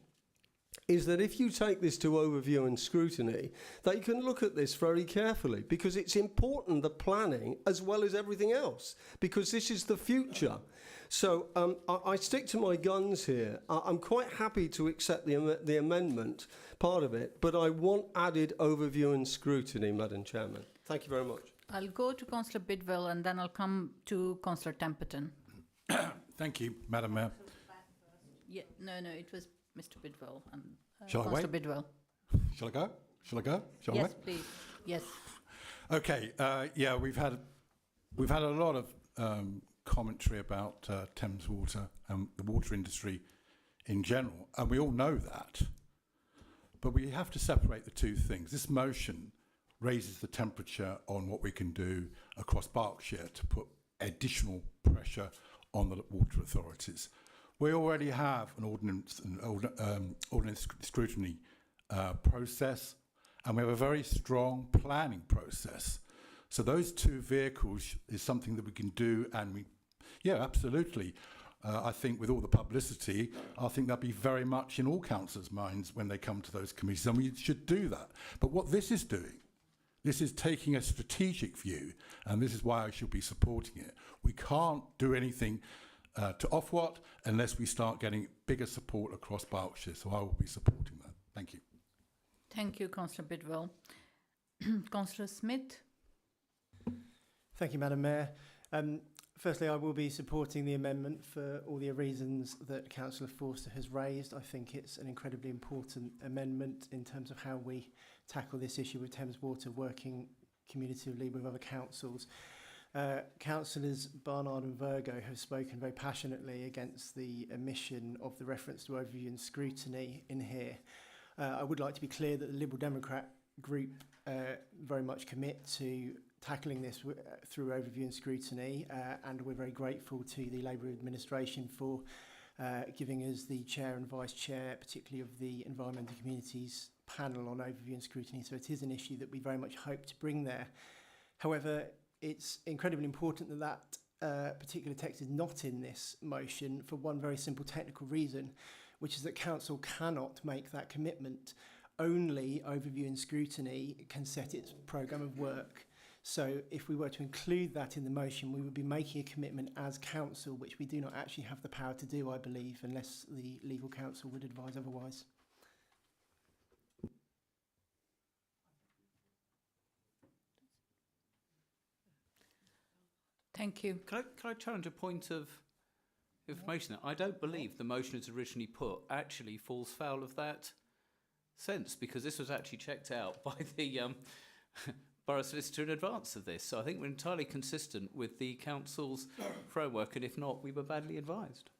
is that if you take this to overview and scrutiny, they can look at this very carefully, because it's important, the planning as well as everything else, because this is the future. So I stick to my guns here. I'm quite happy to accept the amendment, part of it, but I want added overview and scrutiny, Madam Chairman. Thank you very much. I'll go to Councillor Bidwell and then I'll come to Councillor Templeton. Thank you, Madam Mayor. Yeah, no, it was Mr. Bidwell and Shall I Councillor wait? Bidwell. Shall I go? Shall I go? Shall I Yes, wait? please. Yes. Okay. Yeah, we've had a lot of commentary about Thames Water and the water industry in general, and we all know that. But we have to separate the two things. This motion raises the temperature on what we can do across Berkshire to put additional pressure on the water authorities. We already have an ordinance scrutiny process, and we have a very strong planning process. So those two vehicles is something that we can do, and yeah, absolutely. I think with all the publicity, I think that'll be very much in all councillors' minds when they come to those committees, and we should do that. But what this is doing, this is taking a strategic view, and this is why I should be supporting it. We can't do anything to Ofwat unless we start getting bigger support across Berkshire, so I will be supporting that. Thank you. Thank you, Councillor Bidwell. Councillor Smith. Thank you, Madam Mayor. Firstly, I will be supporting the amendment for all the reasons that Councillor Forster has raised. I think it's an incredibly important amendment in terms of how we tackle this issue with Thames Water, working communicatively with other councils. Councillors Barnard and Virgo have spoken very passionately against the omission of the reference to overview and scrutiny in here. I would like to be clear that the Liberal Democrat group very much commit to tackling this through overview and scrutiny, and we're very grateful to the Labour administration for giving us the chair and vice chair, particularly of the Environment and Communities panel on overview and scrutiny. So it is an issue that we very much hope to bring there. However, it's incredibly important that that particular text is not in this motion for one very simple technical reason, which is that Council cannot make that commitment. Only overview and scrutiny can set its programme of work. So if we were to include that in the motion, we would be making a commitment as Council, which we do not actually have the power to do, I believe, unless the Legal Counsel would advise otherwise. Thank you. Can I challenge a point of information? I don't believe the motion as originally put actually falls foul of that sense, because this was actually checked out by the Borough Solicitor in advance of this. So I think we're entirely consistent with the Council's framework, and if not, we were badly advised.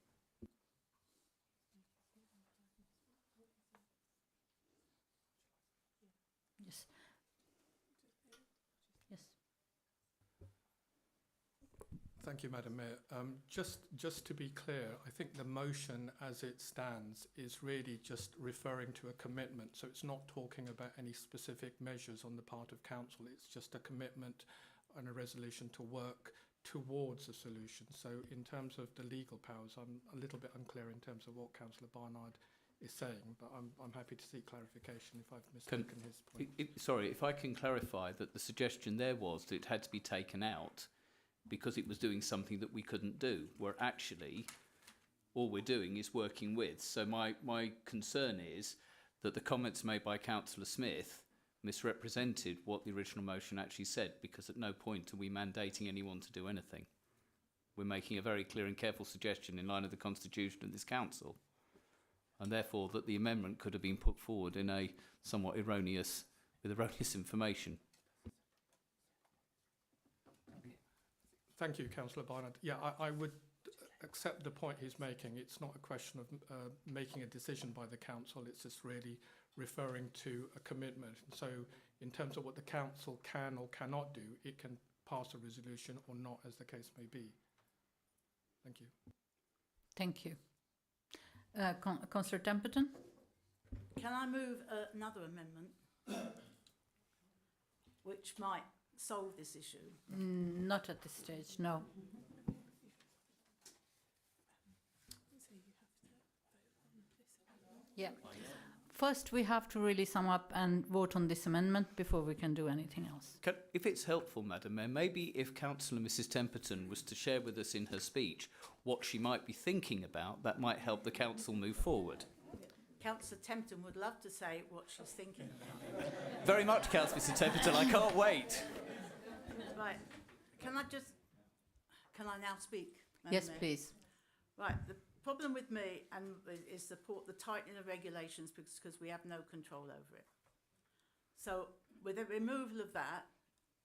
Yes. Yes. Thank you, Madam Mayor. Just to be clear, I think the motion as it stands is really just referring to a commitment. So it's not talking about any specific measures on the part of Council. It's just a commitment and a resolution to work towards a solution. So in terms of the legal powers, I'm a little bit unclear in terms of what Councillor Barnard is saying, but I'm happy to seek clarification if I've mistaken his point. Sorry, if I can clarify that the suggestion there was that it had to be taken out because it was doing something that we couldn't do, where actually all we're doing is working with. So my concern is that the comments made by Councillor Smith misrepresented what the original motion actually said, because at no point are we mandating anyone to do anything. We're making a very clear and careful suggestion in line with the Constitution of this Council, and therefore that the amendment could have been put forward in a somewhat erroneous, with erroneous information. Thank you, Councillor Barnard. Yeah, I would accept the point he's making. It's not a question of making a decision by the Council. It's just really referring to a commitment. So in terms of what the Council can or cannot do, it can pass a resolution or not, as the case may be. Thank you. Thank you. Councillor Templeton? Can I move another amendment which might solve this issue? Not at this stage, no. Yeah. First, we have to really sum up and vote on this amendment before we can do anything else. If it's helpful, Madam Mayor, maybe if Councillor Mrs Temperton was to share with us in her speech what she might be thinking about, that might help the Council move forward. Councillor Templeton would love to say what she's thinking about. Very much, Councillor Mrs Temperton, I can't wait. Right, can I now speak? Yes, Mayor? please. Right, the problem with me is the tightening of regulations because we have no control over it. So with the removal of that,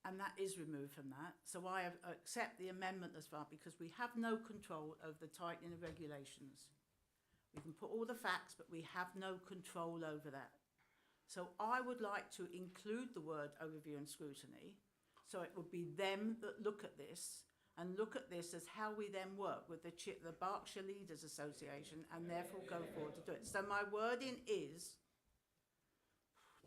and that is removed from that, so I accept the amendment as far, because we have no control over the tightening of regulations. We can put all the facts, but we have no control over that. So I would like to include the word overview and scrutiny. So it would be them that look at this and look at this as how we then work with the Berkshire Leaders Association and therefore go forward to do it. So my wording is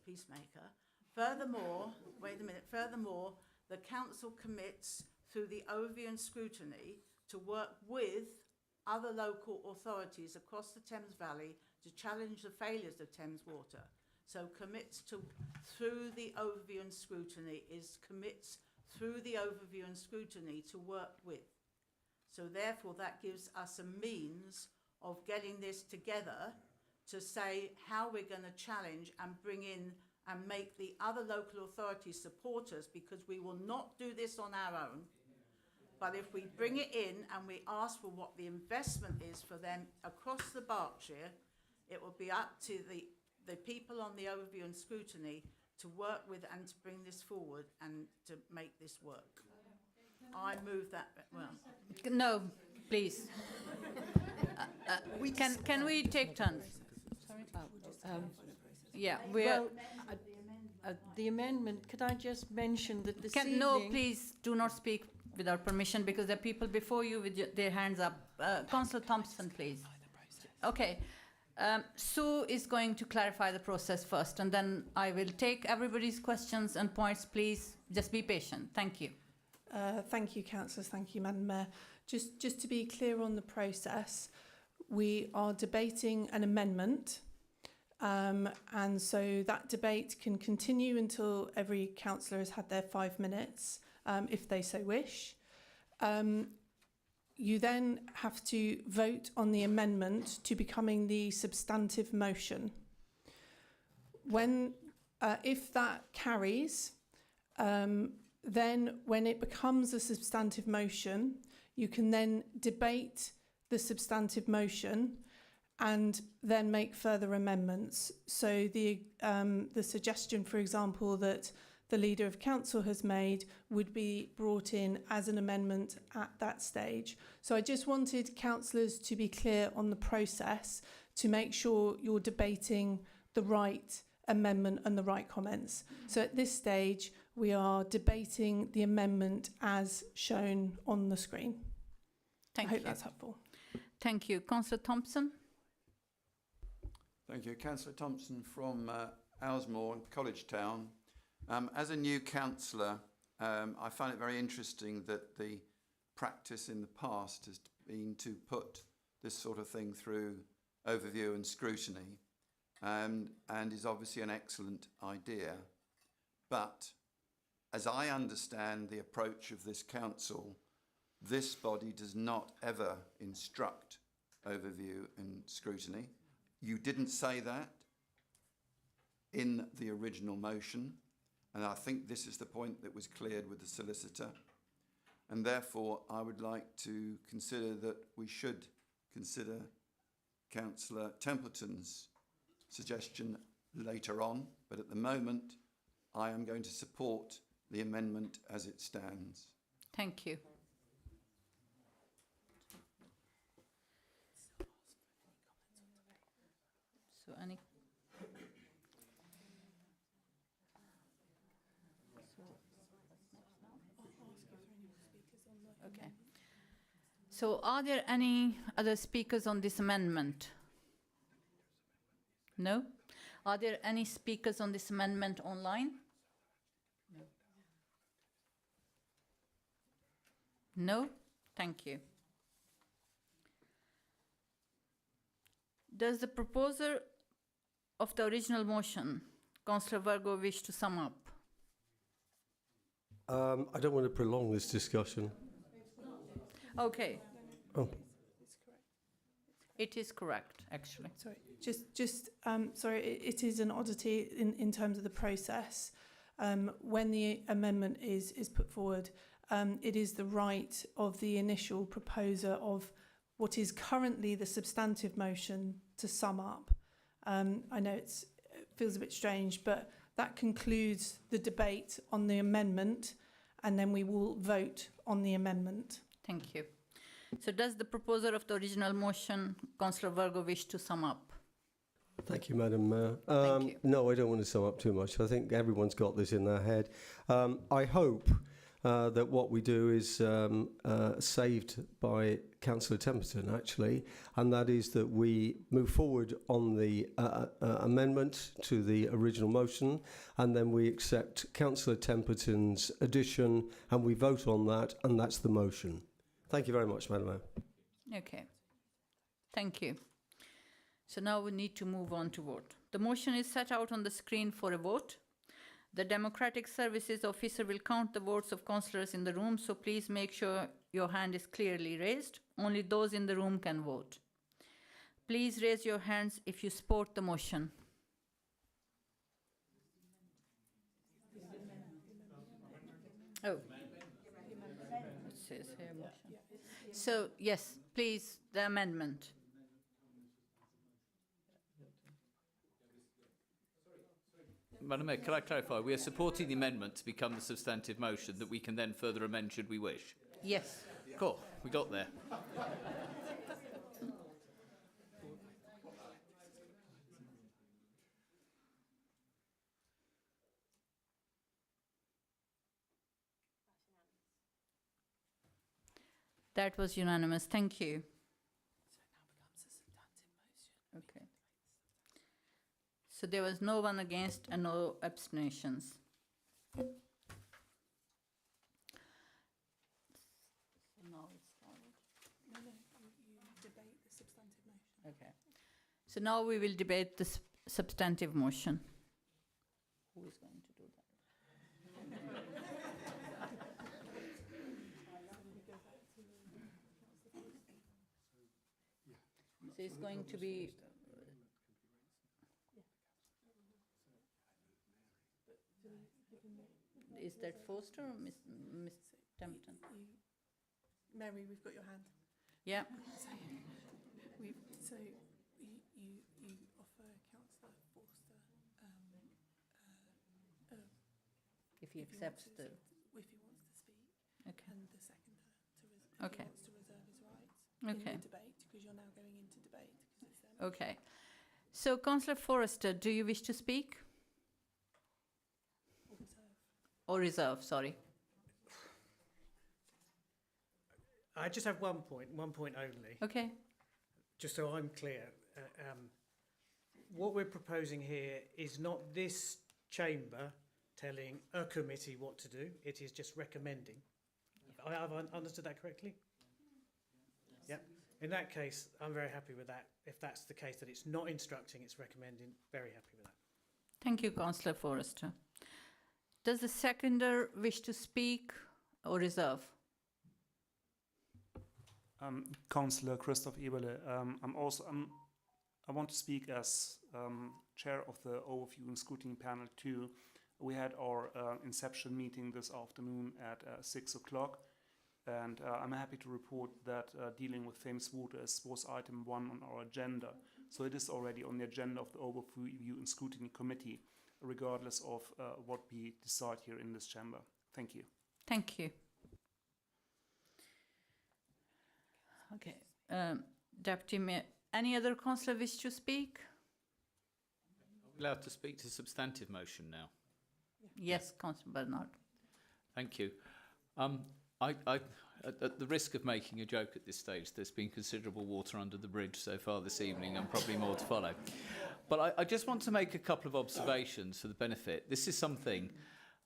peacemaker. Furthermore, wait a minute, furthermore, the Council commits through the overview and scrutiny to work with other local authorities across the Thames Valley to challenge the failures of Thames Water. So commits to, through the overview and scrutiny, commits through the overview and scrutiny to work with. So therefore that gives us a means of getting this together to say how we're going to challenge and bring in and make the other local authorities support us, because we will not do this on our own. But if we bring it in and we ask for what the investment is for them across the Berkshire, it will be up to the people on the overview and scrutiny to work with and to bring this forward and to make this work. I move that, well. No, please. Can we take turns? Sorry? Yeah, we're... Well, the amendment, could I just mention that this evening... No, please do not speak without permission, because there are people before you with their hands up. Councillor Thompson, please. Okay. Sue is going to clarify the process first, and then I will take everybody's questions and points. Please just be patient. Thank you. Thank you, councillors. Thank you, Madam Mayor. Just to be clear on the process, we are debating an amendment, and so that debate can continue until every councillor has had their 5 minutes, if they so wish. You then have to vote on the amendment to becoming the substantive motion. If that carries, then when it becomes a substantive motion, you can then debate the substantive motion and then make further amendments. So the suggestion, for example, that the Leader of Council has made would be brought in as an amendment at that stage. So I just wanted councillors to be clear on the process to make sure you're debating the right amendment and the right comments. So at this stage, we are debating the amendment as shown on the screen. Thank I hope you. that's helpful. Thank you. Councillor Thompson. Thank you. Councillor Thompson from Owsmore, College Town. As a new councillor, I find it very interesting that the practice in the past has been to put this sort of thing through overview and scrutiny, and is obviously an excellent idea. But as I understand the approach of this council, this body does not ever instruct overview and scrutiny. You didn't say that in the original motion. And I think this is the point that was cleared with the solicitor. And therefore, I would like to consider that we should consider Councillor Templeton's suggestion later on. But at the moment, I am going to support the amendment as it stands. Thank you. So any... Okay. So are there any other speakers on this amendment? No? Are there any speakers on this amendment online? No. No? Thank you. Does the proposer of the original motion, Councillor Virgo, wish to sum up? I don't want to prolong this discussion. Okay. Oh. It is correct, actually. Sorry, sorry, it is an oddity in terms of the process. When the amendment is put forward, it is the right of the initial proposer of what is currently the substantive motion to sum up. I know it feels a bit strange, but that concludes the debate on the amendment, and then we will vote on the amendment. Thank you. So does the proposer of the original motion, Councillor Virgo, wish to sum up? Thank you, Madam Mayor. Thank you. No, I don't want to sum up too much. I think everyone's got this in their head. I hope that what we do is saved by Councillor Templeton, actually, and that is that we move forward on the amendment to the original motion, and then we accept Councillor Templeton's addition, and we vote on that, and that's the motion. Thank you very much, Madam Mayor. Okay. Thank you. So now we need to move on to vote. The motion is set out on the screen for a vote. The Democratic Services Officer will count the votes of councillors in the room, so please make sure your hand is clearly raised. Only those in the room can vote. Please raise your hands if you support the motion. Oh. It says here motion. So, yes, please, the amendment. Madam Mayor, can I clarify? We are supporting the amendment to become the substantive motion that we can then further amend should we wish. Yes. Cool, we got there. That was unanimous. Thank you. Okay. So there was no one against and no abstentions. So now it's started. No, you debate the substantive motion. Okay. So now we will debate the substantive motion. Who is going to do that? So it's going to be. Is that Foster or Miss Templeton? Mary, we've got your hand. Yeah. So you offer Councillor Forster if he accepts the. If he wants to speak. Okay. And the seconder if Okay. he wants to reserve his rights Okay. in the debate, because you're now going into debate. Because it's Okay. So, Councillor Forrester, do you wish to speak? Or reserve, sorry. I just have one point only. Okay. Just so I'm clear, what we're proposing here is not this chamber telling a committee what to do, it is just recommending. Have I understood that correctly? Yeah. In that case, I'm very happy with that. If that's the case, that it's not instructing, it's recommending, very happy with that. Thank you, Councillor Forrester. Does the seconder wish to speak or reserve? Councillor Christoph Eberle, I want to speak as chair of the Overview and Scrutiny Panel 2. We had our inception meeting this afternoon at 6 o'clock, and I'm happy to report that dealing with Thames Water was item 1 on our agenda. So it is already on the agenda of the Overview and Scrutiny Committee, regardless of what we decide here in this chamber. Thank you. Thank you. Okay. Deputy Mayor, any other councillor wish to speak? Allowed to speak to substantive motion now. Yes, Councillor Bernard. Thank you. At the risk of making a joke at this stage, there's been considerable water under the bridge so far this evening and probably more to follow. But I just want to make a couple of observations for the benefit. This is something,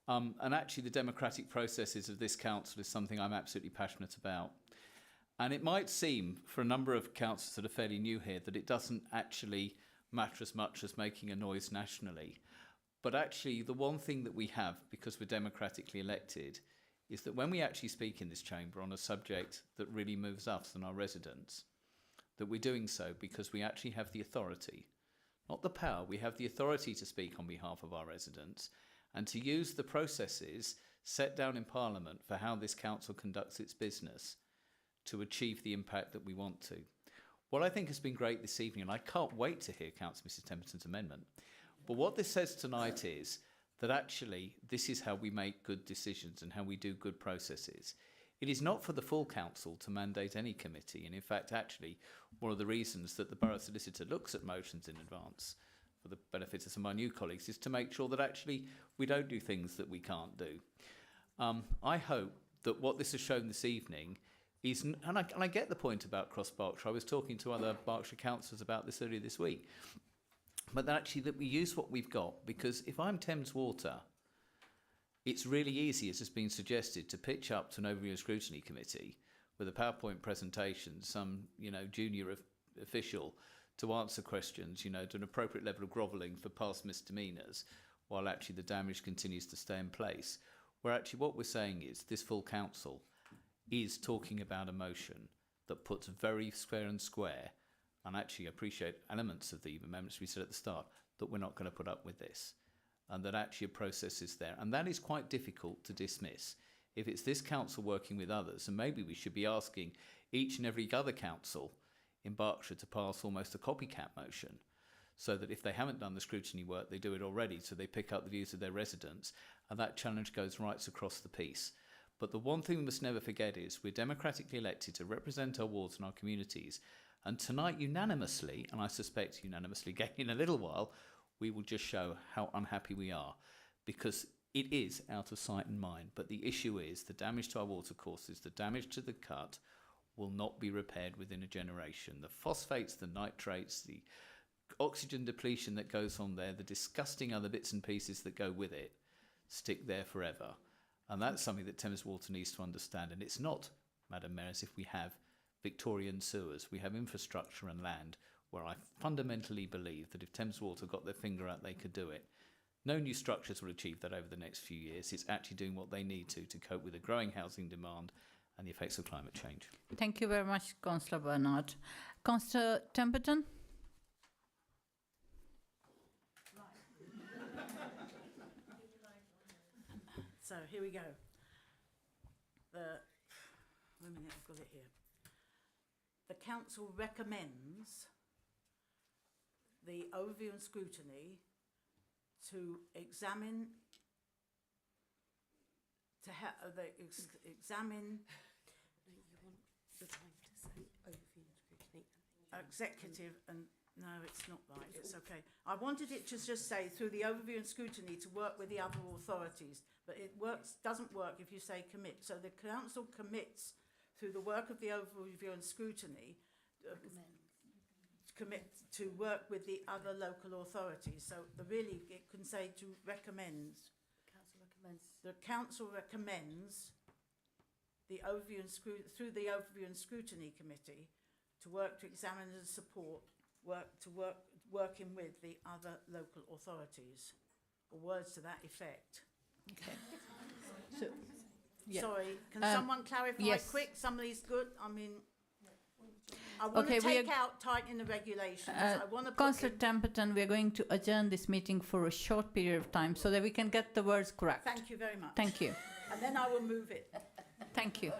and actually the democratic processes of this council is something I'm absolutely passionate about. And it might seem, for a number of councillors that are fairly new here, that it doesn't actually matter as much as making a noise nationally. But actually, the one thing that we have, because we're democratically elected, is that when we actually speak in this chamber on a subject that really moves us and our residents, that we're doing so because we actually have the authority, not the power, we have the authority to speak on behalf of our residents and to use the processes set down in Parliament for how this council conducts its business to achieve the impact that we want to. What I think has been great this evening, and I can't wait to hear Councillor Mrs Templeton's amendment, but what this says tonight is that actually this is how we make good decisions and how we do good processes. It is not for the full council to mandate any committee, and in fact actually one of the reasons that the Borough Solicitor looks at motions in advance for the benefit of some of my new colleagues is to make sure that actually we don't do things that we can't do. I hope that what this has shown this evening is, and I get the point about Cross Berkshire. I was talking to other Berkshire councillors about this earlier this week. But that actually that we use what we've got, because if I'm Thames Water, it's really easy, as has been suggested, to pitch up to an Overview and Scrutiny Committee with a PowerPoint presentation, some junior official to answer questions, to an appropriate level of grovelling for past misdemeanours, while actually the damage continues to stay in place. Where actually what we're saying is this full council is talking about a motion that puts very fair and square, and actually appreciate elements of the amendments we said at the start, that we're not going to put up with this, and that actually a process is there. And that is quite difficult to dismiss. If it's this council working with others, and maybe we should be asking each and every other council in Berkshire to pass almost a copycat motion, so that if they haven't done the scrutiny work, they do it already, so they pick up the views of their residents, and that challenge goes right across the piece. But the one thing we must never forget is we're democratically elected to represent our wards and our communities. And tonight, unanimously, and I suspect unanimously again in a little while, we will just show how unhappy we are, because it is out of sight and mind. But the issue is the damage to our water courses, the damage to the cut, will not be repaired within a generation. The phosphates, the nitrates, the oxygen depletion that goes on there, the disgusting other bits and pieces that go with it, stick there forever. And that's something that Thames Water needs to understand. And it's not, Madam Mayor, as if we have Victorian sewers. We have infrastructure and land where I fundamentally believe that if Thames Water got their finger out, they could do it. No new structures will achieve that over the next few years. It's actually doing what they need to cope with the growing housing demand and the effects of climate change. Thank you very much, Councillor Bernard. Councillor Templeton? So here we go. Wait a minute, I've got it here. The council recommends the overview and scrutiny to examine examine executive and no, it's not right. It's okay. I wanted it to just say through the overview and scrutiny to work with the other authorities, but it doesn't work if you say commit. So the council commits through the work of the overview and scrutiny commit to work with the other local authorities. So really it can say to recommends. The council recommends the overview and through the overview and scrutiny committee to work to examine and support working with the other local authorities, or words to that effect. Okay. So, yeah. Sorry, can someone clarify yes. quick? Somebody's good. I mean, I want to take out tighten the regulations. I want to Councillor Templeton, we are going to adjourn this meeting for a short period of time so that we can get the words correct. Thank you very much. Thank you. And then I will move it. Thank you.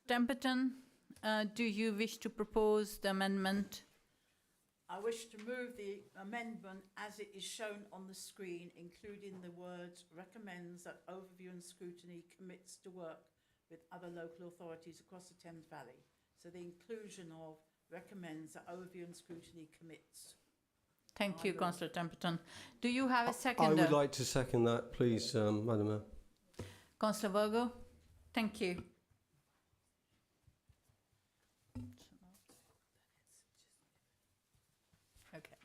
Temperton, do you wish to propose the amendment? I wish to move the amendment as it is shown on the screen, including the words recommends that overview and scrutiny commits to work with other local authorities across the Thames Valley. So the inclusion of recommends that overview and scrutiny commits. Thank you, Councillor Temperton. Do you have a second? I would like to second that, please, Madam Mayor. Councillor Virgo, thank you. Okay.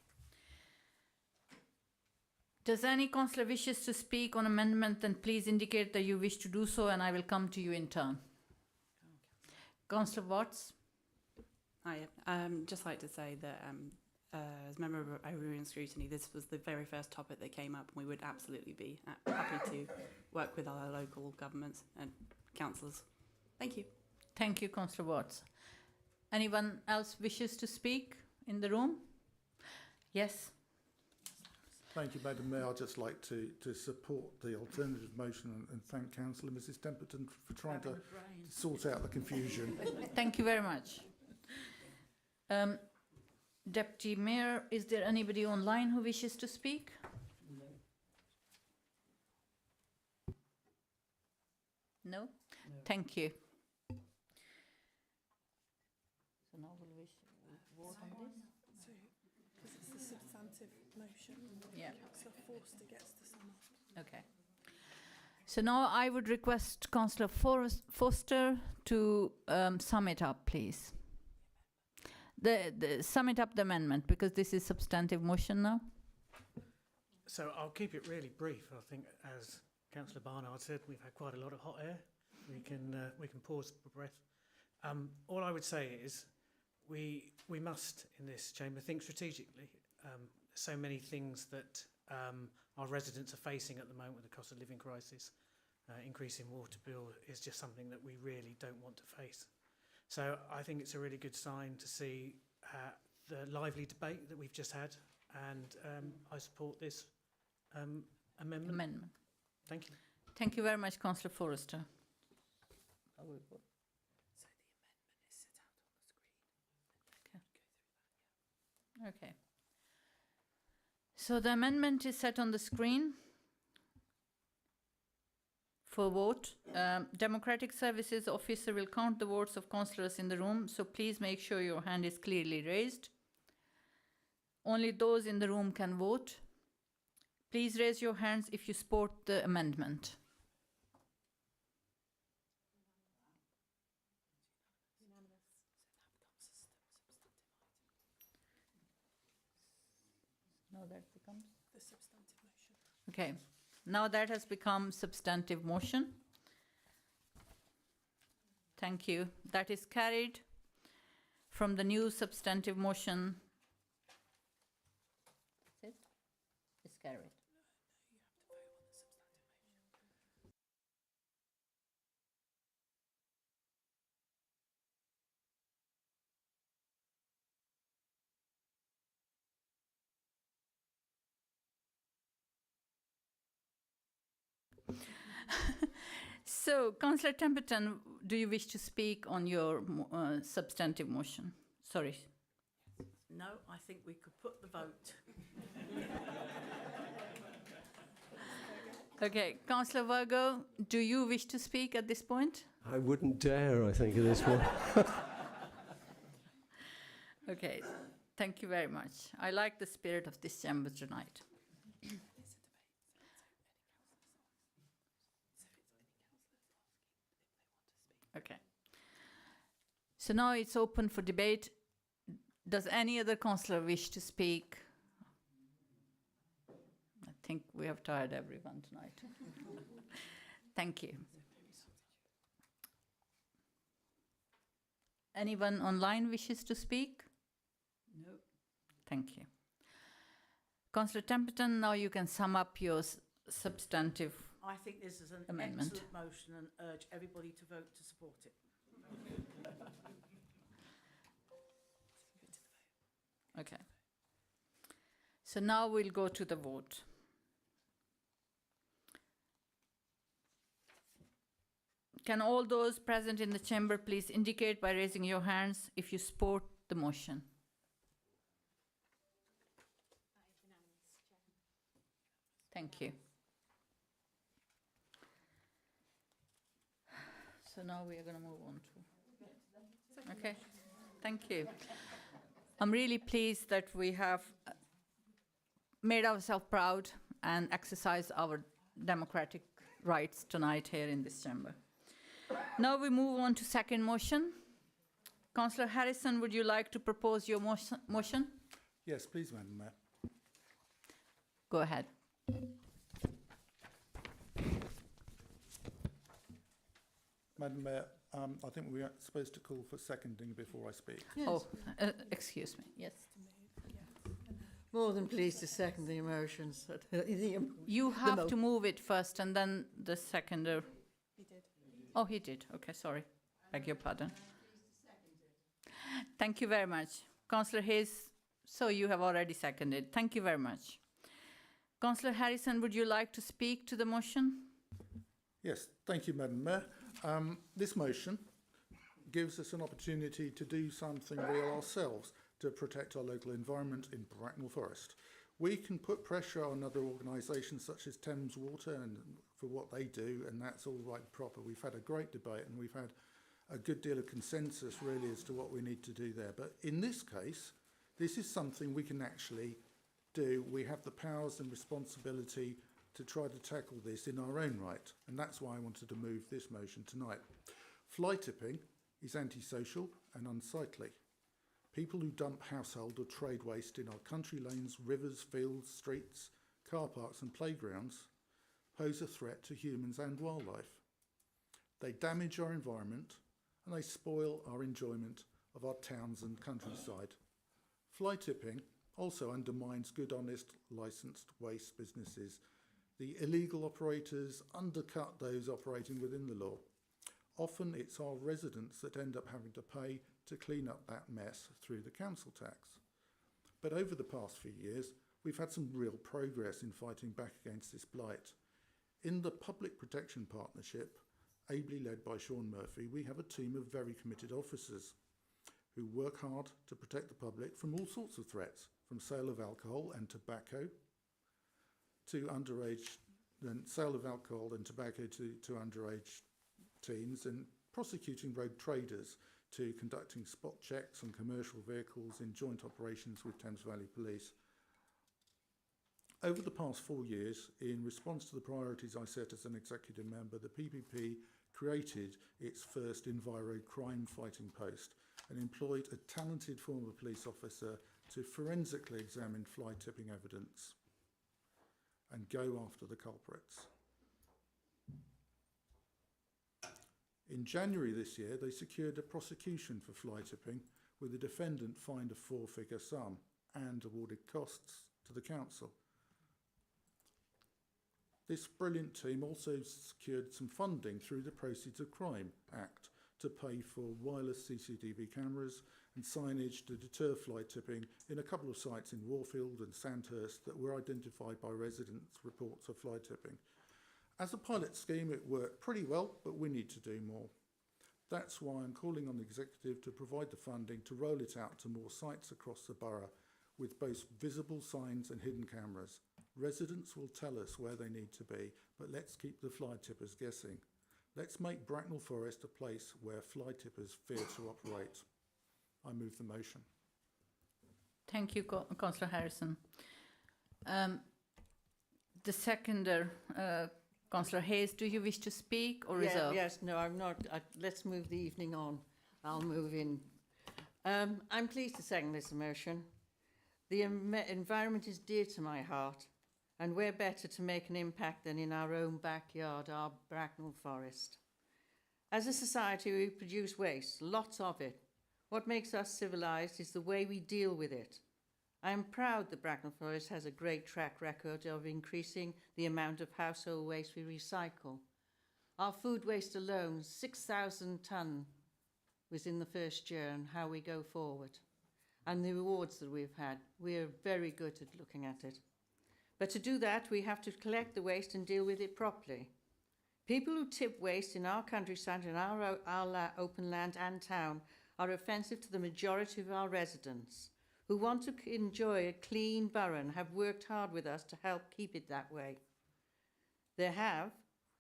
Does any councillor wishes to speak on amendment, then please indicate that you wish to do so and I will come to you in turn. Councillor Watts. Hi, just like to say that as member of Overview and Scrutiny, this was the very first topic that came up, and we would absolutely be happy to work with our local governments and councillors. Thank you. Thank you, Councillor Watts. Anyone else wishes to speak in the room? Yes. Thank you, Madam Mayor. I'd just like to support the alternative motion and thank Councillor Mrs Temperton for trying to sort out the confusion. Thank you very much. Deputy Mayor, is there anybody online who wishes to speak? No? Thank you. So now we'll vote on this? So, because it's a substantive motion, yeah. Councillor Forster gets to sum up. Okay. So now I would request Councillor Foster to sum it up, please. Sum it up the amendment, because this is substantive motion now. So I'll keep it really brief. I think, as Councillor Barnard said, we've had quite a lot of hot air. We can pause for breath. All I would say is we must, in this chamber, think strategically. So many things that our residents are facing at the moment with the cost of living crisis, increasing water bill is just something that we really don't want to face. So I think it's a really good sign to see the lively debate that we've just had, and I support this amendment. Thank you. Thank you very much, Councillor Forrester. So the amendment is set out on the screen. Okay. Okay. So the amendment is set on the screen for vote. Democratic Services Officer will count the votes of councillors in the room, so please make sure your hand is clearly raised. Only those in the room can vote. Please raise your hands if you support the amendment. Now that becomes the substantive motion. Okay. Now that has become substantive motion. Thank you. That is carried from the new substantive motion. That's it? It's carried. So, Councillor Temperton, do you wish to speak on your substantive motion? Sorry. No, I think we could put the vote. Okay, Councillor Virgo, do you wish to speak at this point? I wouldn't dare, I think, at this point. Okay, thank you very much. I like the spirit of this chamber tonight. Okay. So now it's open for debate. Does any other councillor wish to speak? I think we have tired everyone tonight. Thank you. Anyone online wishes to speak? No. Thank you. Councillor Temperton, now you can sum up your substantive I think this is an amendment. excellent motion and urge everybody to vote to support it. Okay. So now we'll go to the vote. Can all those present in the chamber please indicate by raising your hands if you support the motion? Thank you. So now we are going to move on to... Okay, thank you. I'm really pleased that we have made ourselves proud and exercised our democratic rights tonight here in this chamber. Now we move on to second motion. Councillor Harrison, would you like to propose your motion? Yes, please, Madam Mayor. Go ahead. Madam Mayor, I think we are supposed to call for seconding before I speak. Yes. Oh, excuse me. Yes. More than pleased to second the emotions. You have to move it first and then the seconder. He did. Oh, he did. Okay, sorry. Beg your pardon. Thank you very much. Councillor Hayes, so you have already seconded. Thank you very much. Councillor Harrison, would you like to speak to the motion? Yes, thank you, Madam Mayor. This motion gives us an opportunity to do something real ourselves to protect our local environment in Bracknell Forest. We can put pressure on other organisations such as Thames Water and for what they do, and that's all right and proper. We've had a great debate and we've had a good deal of consensus really as to what we need to do there. But in this case, this is something we can actually do. We have the powers and responsibility to try to tackle this in our own right, and that's why I wanted to move this motion tonight. Fly tipping is antisocial and unsightly. People who dump household or trade waste in our country lanes, rivers, fields, streets, car parks and playgrounds pose a threat to humans and wildlife. They damage our environment and they spoil our enjoyment of our towns and countryside. Fly tipping also undermines good, honest, licensed waste businesses. The illegal operators undercut those operating within the law. Often it's our residents that end up having to pay to clean up that mess through the council tax. But over the past few years, we've had some real progress in fighting back against this blight. In the Public Protection Partnership, ably led by Sean Murphy, we have a team of very committed officers who work hard to protect the public from all sorts of threats, from sale of alcohol and tobacco to underage, and sale of alcohol and tobacco to underage teens, and prosecuting road traders to conducting spot checks on commercial vehicles in joint operations with Thames Valley Police. Over the past 4 years, in response to the priorities I set as an executive member, the PPP created its first Enviro crime fighting post and employed a talented former police officer to forensically examine fly tipping evidence and go after the culprits. In January this year, they secured a prosecution for fly tipping, with the defendant fined a 4-figure sum and awarded costs to the council. This brilliant team also secured some funding through the Proceeds of Crime Act to pay for wireless CCTV cameras and signage to deter fly tipping in a couple of sites in Warfield and Sandhurst that were identified by residents' reports of fly tipping. As a pilot scheme, it worked pretty well, but we need to do more. That's why I'm calling on the executive to provide the funding to roll it out to more sites across the borough with both visible signs and hidden cameras. Residents will tell us where they need to be, but let's keep the fly tippers guessing. Let's make Bracknell Forest a place where fly tippers fear to operate. I move the motion. Thank you, Councillor Harrison. The seconder, Councillor Hayes, do you wish to speak or reserve? Yes, no, I'm not. Let's move the evening on. I'll move in. I'm pleased to second this motion. The environment is dear to my heart, and we're better to make an impact than in our own backyard, our Bracknell Forest. As a society, we produce waste, lots of it. What makes us civilised is the way we deal with it. I am proud that Bracknell Forest has a great track record of increasing the amount of household waste we recycle. Our food waste alone, 6,000 tonne was in the first year, and how we go forward. And the rewards that we've had, we're very good at looking at it. But to do that, we have to collect the waste and deal with it properly. People who tip waste in our countryside and our open land and town are offensive to the majority of our residents who want to enjoy a clean borough and have worked hard with us to help keep it that way. There have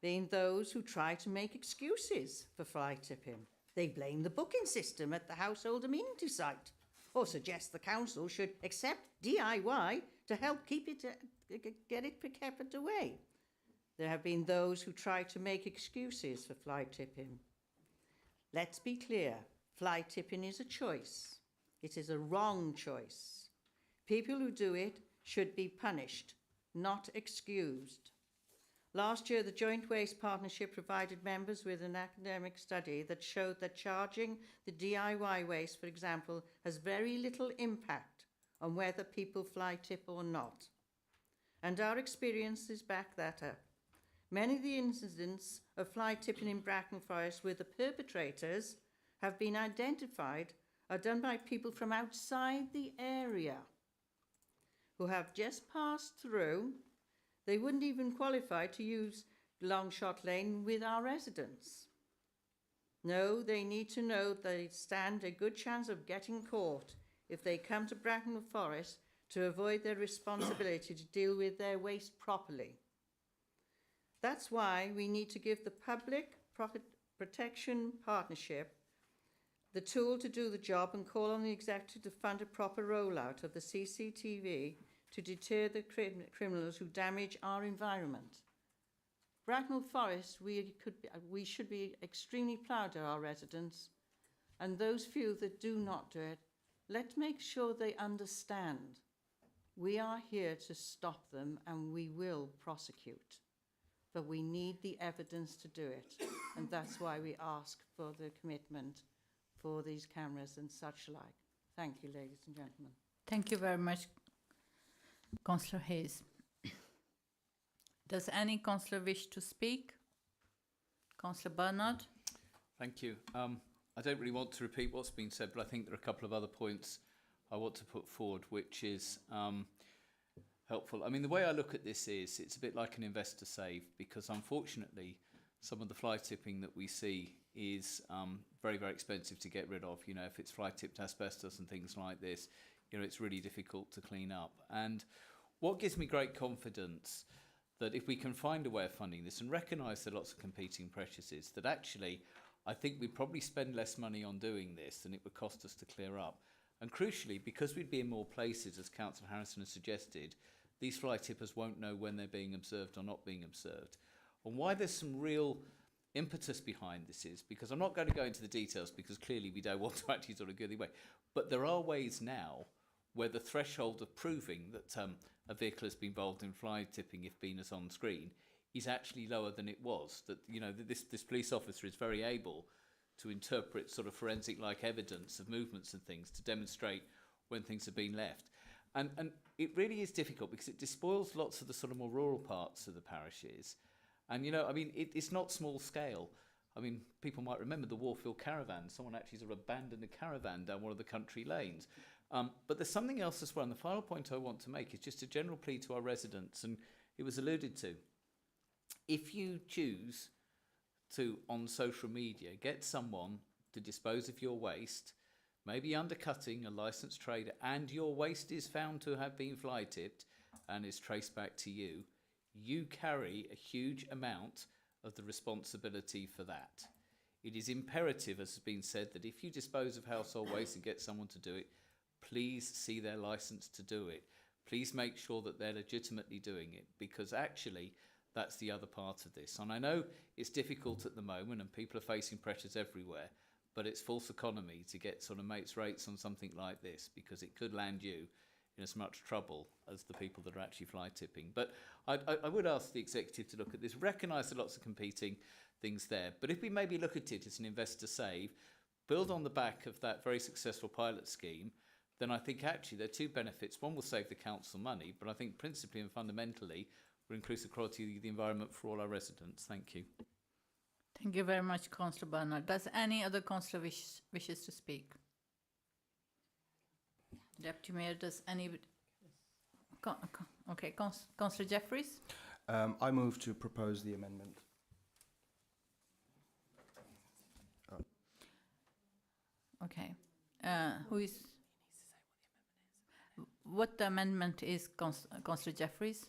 been those who try to make excuses for fly tipping. They blame the booking system at the household amenity site or suggest the council should accept DIY to help keep it, get it kept away. There have been those who try to make excuses for fly tipping. Let's be clear, fly tipping is a choice. It is a wrong choice. People who do it should be punished, not excused. Last year, the Joint Waste Partnership provided members with an academic study that showed that charging the DIY waste, for example, has very little impact on whether people fly tip or not. And our experiences back that up. Many of the incidents of fly tipping in Bracknell Forest where the perpetrators have been identified are done by people from outside the area who have just passed through. They wouldn't even qualify to use Longshot Lane with our residents. No, they need to know they stand a good chance of getting caught if they come to Bracknell Forest to avoid their responsibility to deal with their waste properly. That's why we need to give the Public Protection Partnership the tool to do the job and call on the executive to fund a proper rollout of the CCTV to deter the criminals who damage our environment. Bracknell Forest, we should be extremely proud of our residents, and those few that do not do it, let's make sure they understand. We are here to stop them and we will prosecute, but we need the evidence to do it, and that's why we ask for the commitment for these cameras and such like. Thank you, ladies and gentlemen. Thank you very much, Councillor Hayes. Does any councillor wish to speak? Councillor Bernard? Thank you. I don't really want to repeat what's been said, but I think there are a couple of other points I want to put forward, which is helpful. I mean, the way I look at this is it's a bit like an investor save, because unfortunately some of the fly tipping that we see is very, very expensive to get rid of. You know, if it's fly tipped asbestos and things like this, you know, it's really difficult to clean up. And what gives me great confidence that if we can find a way of funding this and recognise there are lots of competing pressures, that actually I think we'd probably spend less money on doing this than it would cost us to clear up. And crucially, because we'd be in more places, as Councillor Harrison has suggested, these fly tippers won't know when they're being observed or not being observed. And why there's some real impetus behind this is because I'm not going to go into the details because clearly we don't want to actually sort of go the way. But there are ways now where the threshold of proving that a vehicle has been involved in fly tipping, if Venus on screen, is actually lower than it was. That, you know, this police officer is very able to interpret sort of forensic-like evidence of movements and things to demonstrate when things have been left. And it really is difficult because it despoils lots of the sort of more rural parts of the parishes. And, you know, I mean, it's not small scale. I mean, people might remember the Warfield caravan. Someone actually sort of abandoned a caravan down one of the country lanes. But there's something else as well. And the final point I want to make is just a general plea to our residents, and it was alluded to. If you choose to, on social media, get someone to dispose of your waste, maybe undercutting a licensed trader, and your waste is found to have been fly tipped and is traced back to you, you carry a huge amount of the responsibility for that. It is imperative, as has been said, that if you dispose of household waste and get someone to do it, please see their license to do it. Please make sure that they're legitimately doing it, because actually that's the other part of this. And I know it's difficult at the moment and people are facing pressures everywhere, but it's false economy to get sort of mates rates on something like this, because it could land you in as much trouble as the people that are actually fly tipping. But I would ask the executive to look at this, recognise there are lots of competing things there, but if we maybe look at it as an investor save, build on the back of that very successful pilot scheme, then I think actually there are two benefits. One will save the council money, but I think principally and fundamentally will increase the quality of the environment for all our residents. Thank you. Thank you very much, Councillor Bernard. Does any other councillor wishes to speak? Deputy Mayor, does any... Okay, Councillor Jeffries? I move to propose the amendment. Okay. Who is? What the amendment is, Councillor Jeffries?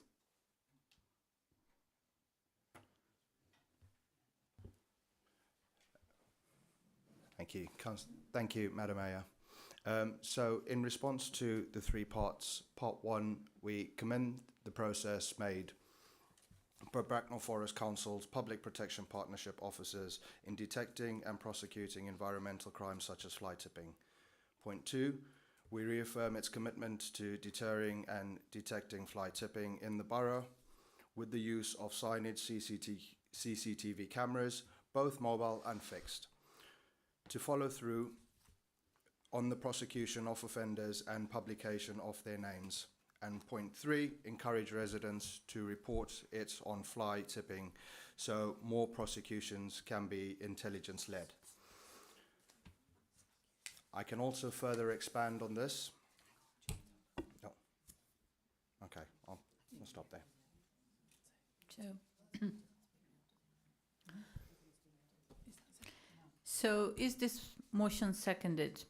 Thank you, Madam Mayor. So in response to the three parts, part one, we commend the process made by Bracknell Forest Council's Public Protection Partnership officers in detecting and prosecuting environmental crimes such as fly tipping. Point two, we reaffirm its commitment to deterring and detecting fly tipping in the borough with the use of signage, CCTV cameras, both mobile and fixed, to follow through on the prosecution of offenders and publication of their names. And point three, encourage residents to report it on fly tipping so more prosecutions can be intelligence-led. I can also further expand on this. No. Okay, I'll stop there. So is this motion seconded?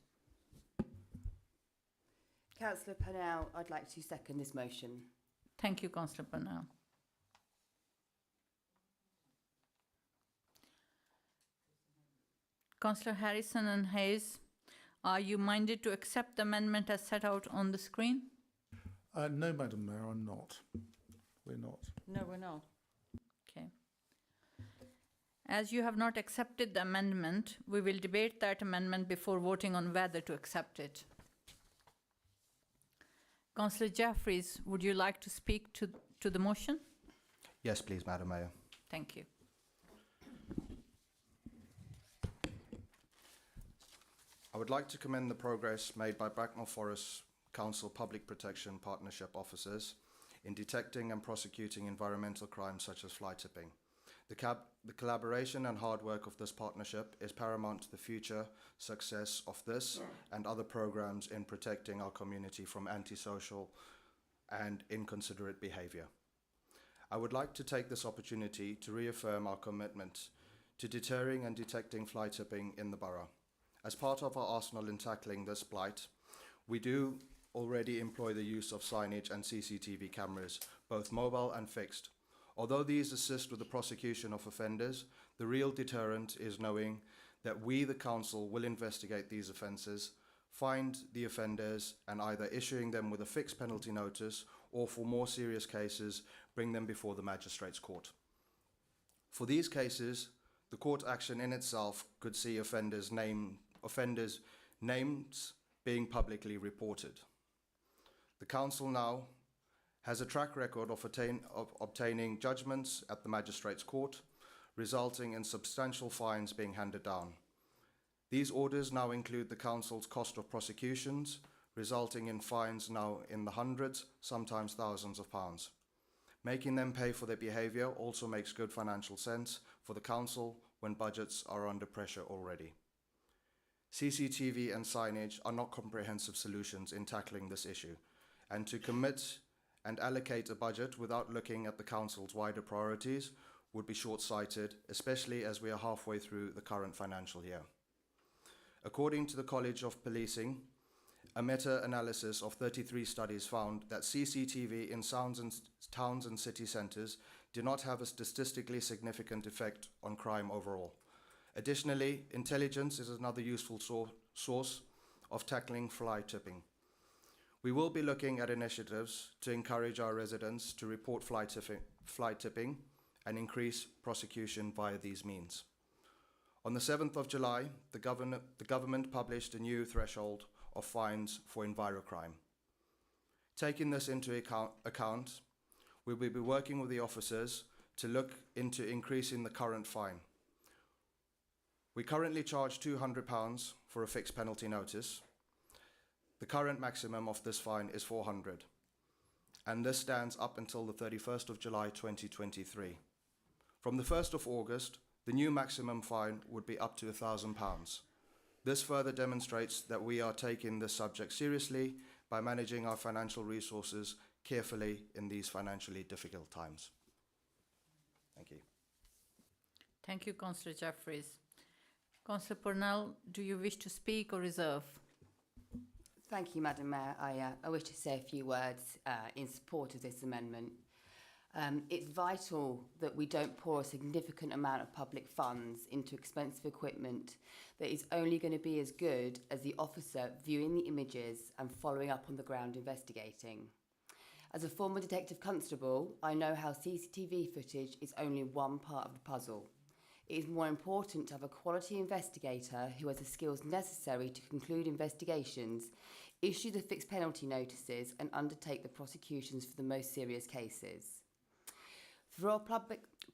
Councillor Purnell, I'd like to second this motion. Thank you, Councillor Purnell. Councillor Harrison and Hayes, are you minded to accept the amendment as set out on the screen? No, Madam Mayor, I'm not. We're not. No, we're not. Okay. As you have not accepted the amendment, we will debate that amendment before voting on whether to accept it. Councillor Jeffries, would you like to speak to the motion? Yes, please, Madam Mayor. Thank you. I would like to commend the progress made by Bracknell Forest Council Public Protection Partnership officers in detecting and prosecuting environmental crimes such as fly tipping. The collaboration and hard work of this partnership is paramount to the future success of this and other programs in protecting our community from antisocial and inconsiderate behaviour. I would like to take this opportunity to reaffirm our commitment to deterring and detecting fly tipping in the borough. As part of our arsenal in tackling this blight, we do already employ the use of signage and CCTV cameras, both mobile and fixed. Although these assist with the prosecution of offenders, the real deterrent is knowing that we, the council, will investigate these offences, find the offenders, and either issuing them with a fixed penalty notice or, for more serious cases, bring them before the magistrates' court. For these cases, the court action in itself could see offenders' names being publicly reported. The council now has a track record of obtaining judgments at the magistrates' court, resulting in substantial fines being handed down. These orders now include the council's cost of prosecutions, resulting in fines now in the hundreds, sometimes thousands of pounds. Making them pay for their behaviour also makes good financial sense for the council when budgets are under pressure already. CCTV and signage are not comprehensive solutions in tackling this issue, and to commit and allocate a budget without looking at the council's wider priorities would be short-sighted, especially as we are halfway through the current financial year. According to the College of Policing, a meta-analysis of 33 studies found that CCTV in towns and city centres did not have a statistically significant effect on crime overall. Additionally, intelligence is another useful source of tackling fly tipping. We will be looking at initiatives to encourage our residents to report fly tipping and increase prosecution via these means. On the 7th of July, the government published a new threshold of fines for envirocrime. Taking this into account, we will be working with the officers to look into increasing the current fine. We currently charge £200 for a fixed penalty notice. The current maximum of this fine is £400, and this stands up until the 31st of July 2023. From the 1st of August, the new maximum fine would be up to £1,000. This further demonstrates that we are taking this subject seriously by managing our financial resources carefully in these financially difficult times. Thank you. Thank you, Councillor Jeffries. Councillor Purnell, do you wish to speak or reserve? Thank you, Madam Mayor. I wish to say a few words in support of this amendment. It's vital that we don't pour a significant amount of public funds into expensive equipment that is only going to be as good as the officer viewing the images and following up on the ground investigating. As a former detective constable, I know how CCTV footage is only one part of the puzzle. It is more important to have a quality investigator who has the skills necessary to conclude investigations, issue the fixed penalty notices, and undertake the prosecutions for the most serious cases. Through our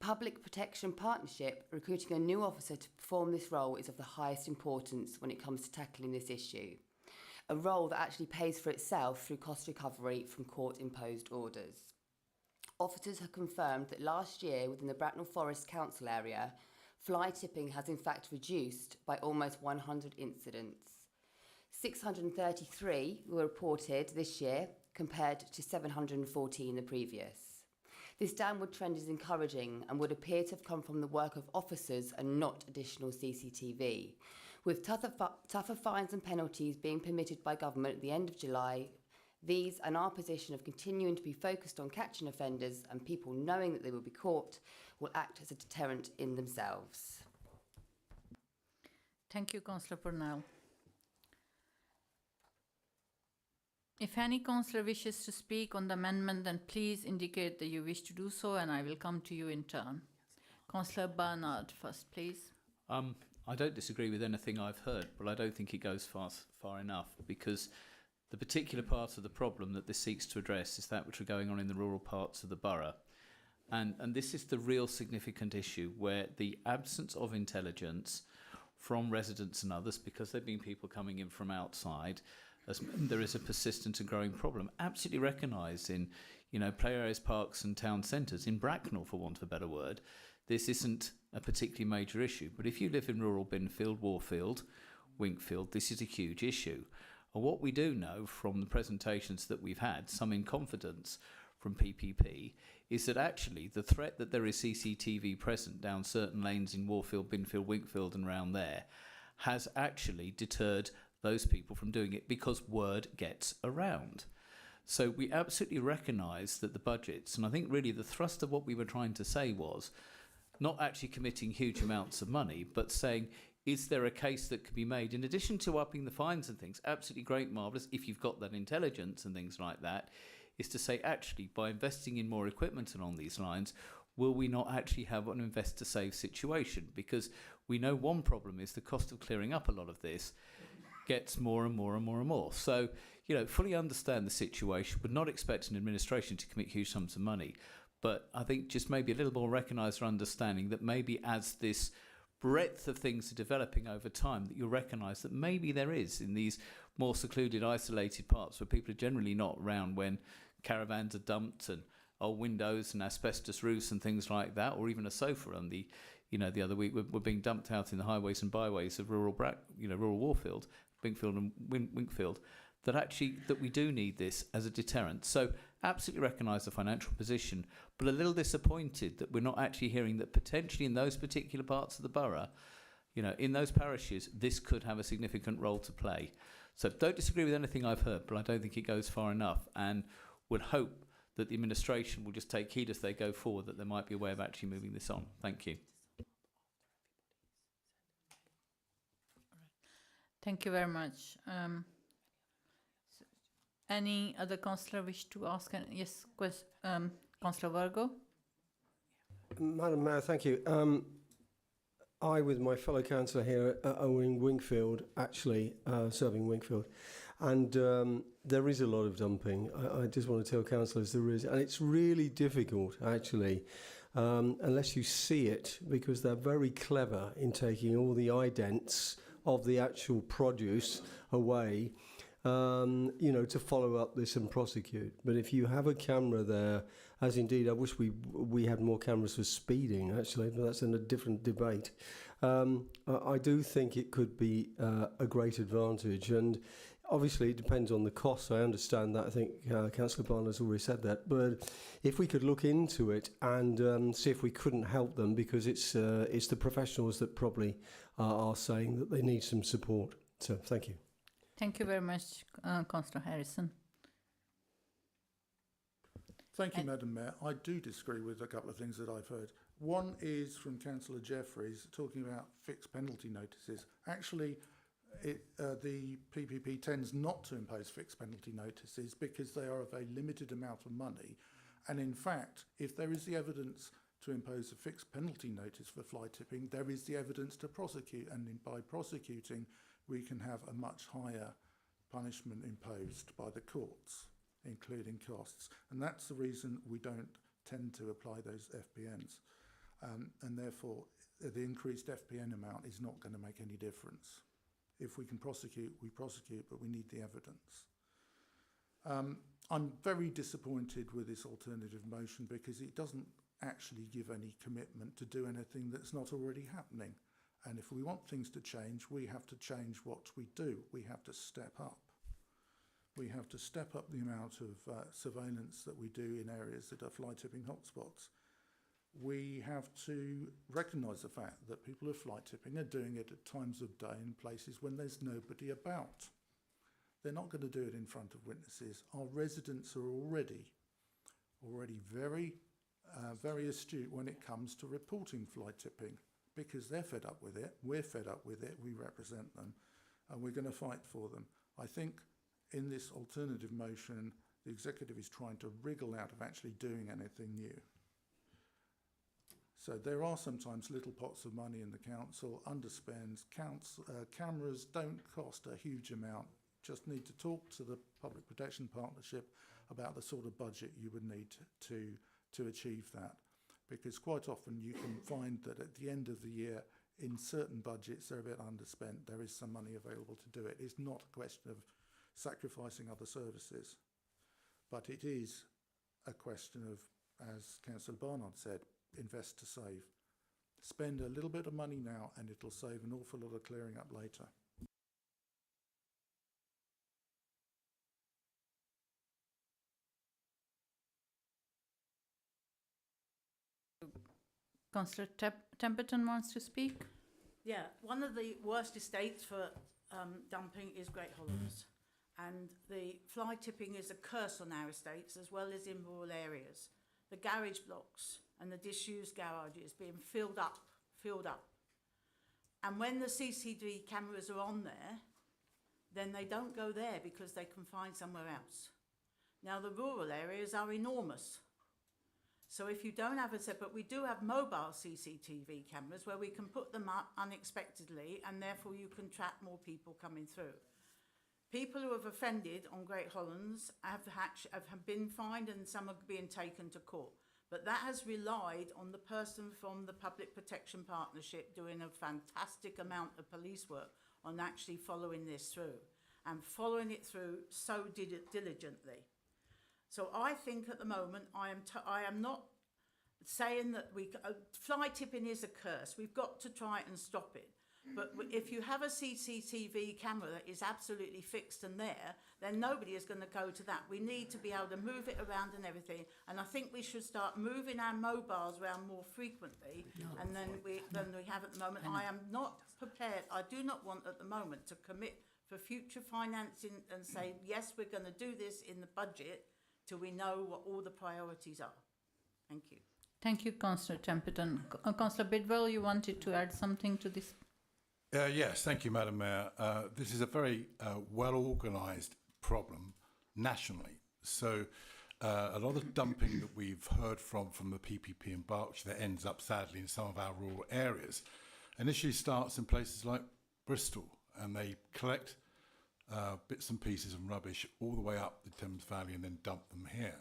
public protection partnership, recruiting a new officer to perform this role is of the highest importance when it comes to tackling this issue. A role that actually pays for itself through cost recovery from court-imposed orders. Officers have confirmed that last year within the Bracknell Forest Council area, fly tipping has in fact reduced by almost 100 incidents. 633 were reported this year compared to 714 the previous. This downward trend is encouraging and would appear to have come from the work of officers and not additional CCTV, with tougher fines and penalties being permitted by government at the end of July. These and our position of continuing to be focused on catching offenders and people knowing that they will be caught will act as a deterrent in themselves. Thank you, Councillor Purnell. If any councillor wishes to speak on the amendment, then please indicate that you wish to do so, and I will come to you in turn. Councillor Barnard first, please. I don't disagree with anything I've heard, but I don't think it goes far enough, because the particular part of the problem that this seeks to address is that which are going on in the rural parts of the borough. And this is the real significant issue, where the absence of intelligence from residents and others, because there have been people coming in from outside, as there is a persistent and growing problem, absolutely recognised in, play areas, parks and town centres. In Bracknell, for want of a better word, this isn't a particularly major issue. But if you live in rural Binfield, Warfield, Winkfield, this is a huge issue. And what we do know from the presentations that we've had, some in confidence from PPP, is that actually the threat that there is CCTV present down certain lanes in Warfield, Binfield, Winkfield and around there has actually deterred those people from doing it, because word gets around. So we absolutely recognise that the budgets, and I think really the thrust of what we were trying to say was not actually committing huge amounts of money, but saying, is there a case that could be made, in addition to upping the fines and things, absolutely great, marvellous, if you've got that intelligence and things like that, is to say, actually, by investing in more equipment along these lines, will we not actually have an invest-to-save situation? Because we know one problem is the cost of clearing up a lot of this gets more and more and more and more. So, fully understand the situation, would not expect an administration to commit huge sums of money, but I think just maybe a little more recognise or understanding that maybe as this breadth of things are developing over time, that you'll recognise that maybe there is, in these more secluded, isolated parts where people are generally not around when caravans are dumped and old windows and asbestos roofs and things like that, or even a sofa on the other week were being dumped out in the highways and byways of rural Warfield, Binkfield and Winkfield, that we do need this as a deterrent. So absolutely recognise the financial position, but a little disappointed that we're not actually hearing that potentially in those particular parts of the borough, in those parishes, this could have a significant role to play. So don't disagree with anything I've heard, but I don't think it goes far enough, and would hope that the administration will just take heed as they go forward that there might be a way of actually moving this on. Thank you. Thank you very much. Any other councillor wish to ask? Yes, Councillor Virgo. Madam Mayor, thank you. I, with my fellow councillor here, are in Winkfield, actually serving Winkfield, and there is a lot of dumping. I just want to tell councillors there is, and it's really difficult, actually, unless you see it, because they're very clever in taking all the idents of the actual produce away, to follow up this and prosecute. But if you have a camera there, as indeed I wish we had more cameras for speeding, actually, but that's in a different debate. I do think it could be a great advantage, and Obviously, it depends on the cost. I understand that. I think Councillor Barner's already said that. But if we could look into it and see if we couldn't help them, because it's the professionals that probably are saying that they need some support. So, thank you. Thank you very much, Councillor Harrison. Thank you, Madam Mayor. I do disagree with a couple of things that I've heard. One is from Councillor Jeffreys talking about fixed penalty notices. Actually, the PPP tends not to impose fixed penalty notices because they are of a limited amount of money. And in fact, if there is the evidence to impose a fixed penalty notice for fly tipping, there is the evidence to prosecute. And by prosecuting, we can have a much higher punishment imposed by the courts, including costs. And that's the reason we don't tend to apply those FPNs. And therefore, the increased FPN amount is not going to make any difference. If we can prosecute, we prosecute, but we need the evidence. I'm very disappointed with this alternative motion because it doesn't actually give any commitment to do anything that's not already happening. And if we want things to change, we have to change what we do. We have to step up. We have to step up the amount of surveillance that we do in areas that are fly tipping hotspots. We have to recognise the fact that people who are fly tipping are doing it at times of day in places when there's nobody about. They're not going to do it in front of witnesses. Our residents are already very astute when it comes to reporting fly tipping because they're fed up with it, we're fed up with it, we represent them, and we're going to fight for them. I think in this alternative motion, the executive is trying to wriggle out of actually doing anything new. So there are sometimes little pots of money in the council, underspends, cameras don't cost a huge amount. Just need to talk to the Public Protection Partnership about the sort of budget you would need to achieve that. Because quite often you can find that at the end of the year, in certain budgets, they're a bit underspent. There is some money available to do it. It's not a question of sacrificing other services, but it is a question of, as Councillor Barnard said, invest to save. Spend a little bit of money now and it'll save an awful lot of clearing up later. Councillor Temperton wants to speak. Yeah, one of the worst estates for dumping is Great Hollands. And the fly tipping is a curse on our estates as well as in rural areas. The garage blocks and the disused garages being filled up. And when the CCTV cameras are on there, then they don't go there because they can find somewhere else. Now the rural areas are enormous. So if you don't have a separate, we do have mobile CCTV cameras where we can put them up unexpectedly and therefore you can track more people coming through. People who have offended on Great Hollands have been fined and some are being taken to court. But that has relied on the person from the Public Protection Partnership doing a fantastic amount of police work on actually following this through and following it through so diligently. So I think at the moment I am not saying that fly tipping is a curse. We've got to try and stop it. But if you have a CCTV camera that is absolutely fixed and there, then nobody is going to go to that. We need to be able to move it around and everything. And I think we should start moving our mobiles around more frequently than we have at the moment. I am not prepared. I do not want at the moment to commit for future financing and say, yes, we're going to do this in the budget till we know what all the priorities are. Thank you. Thank you, Councillor Temperton. Councillor Bidwell, you wanted to add something to this? Yes, thank you, Madam Mayor. This is a very well-organised problem nationally. So a lot of dumping that we've heard from the PPP in Berkshire that ends up sadly in some of our rural areas initially starts in places like Bristol, and they collect bits and pieces of rubbish all the way up the Thames Valley and then dump them here.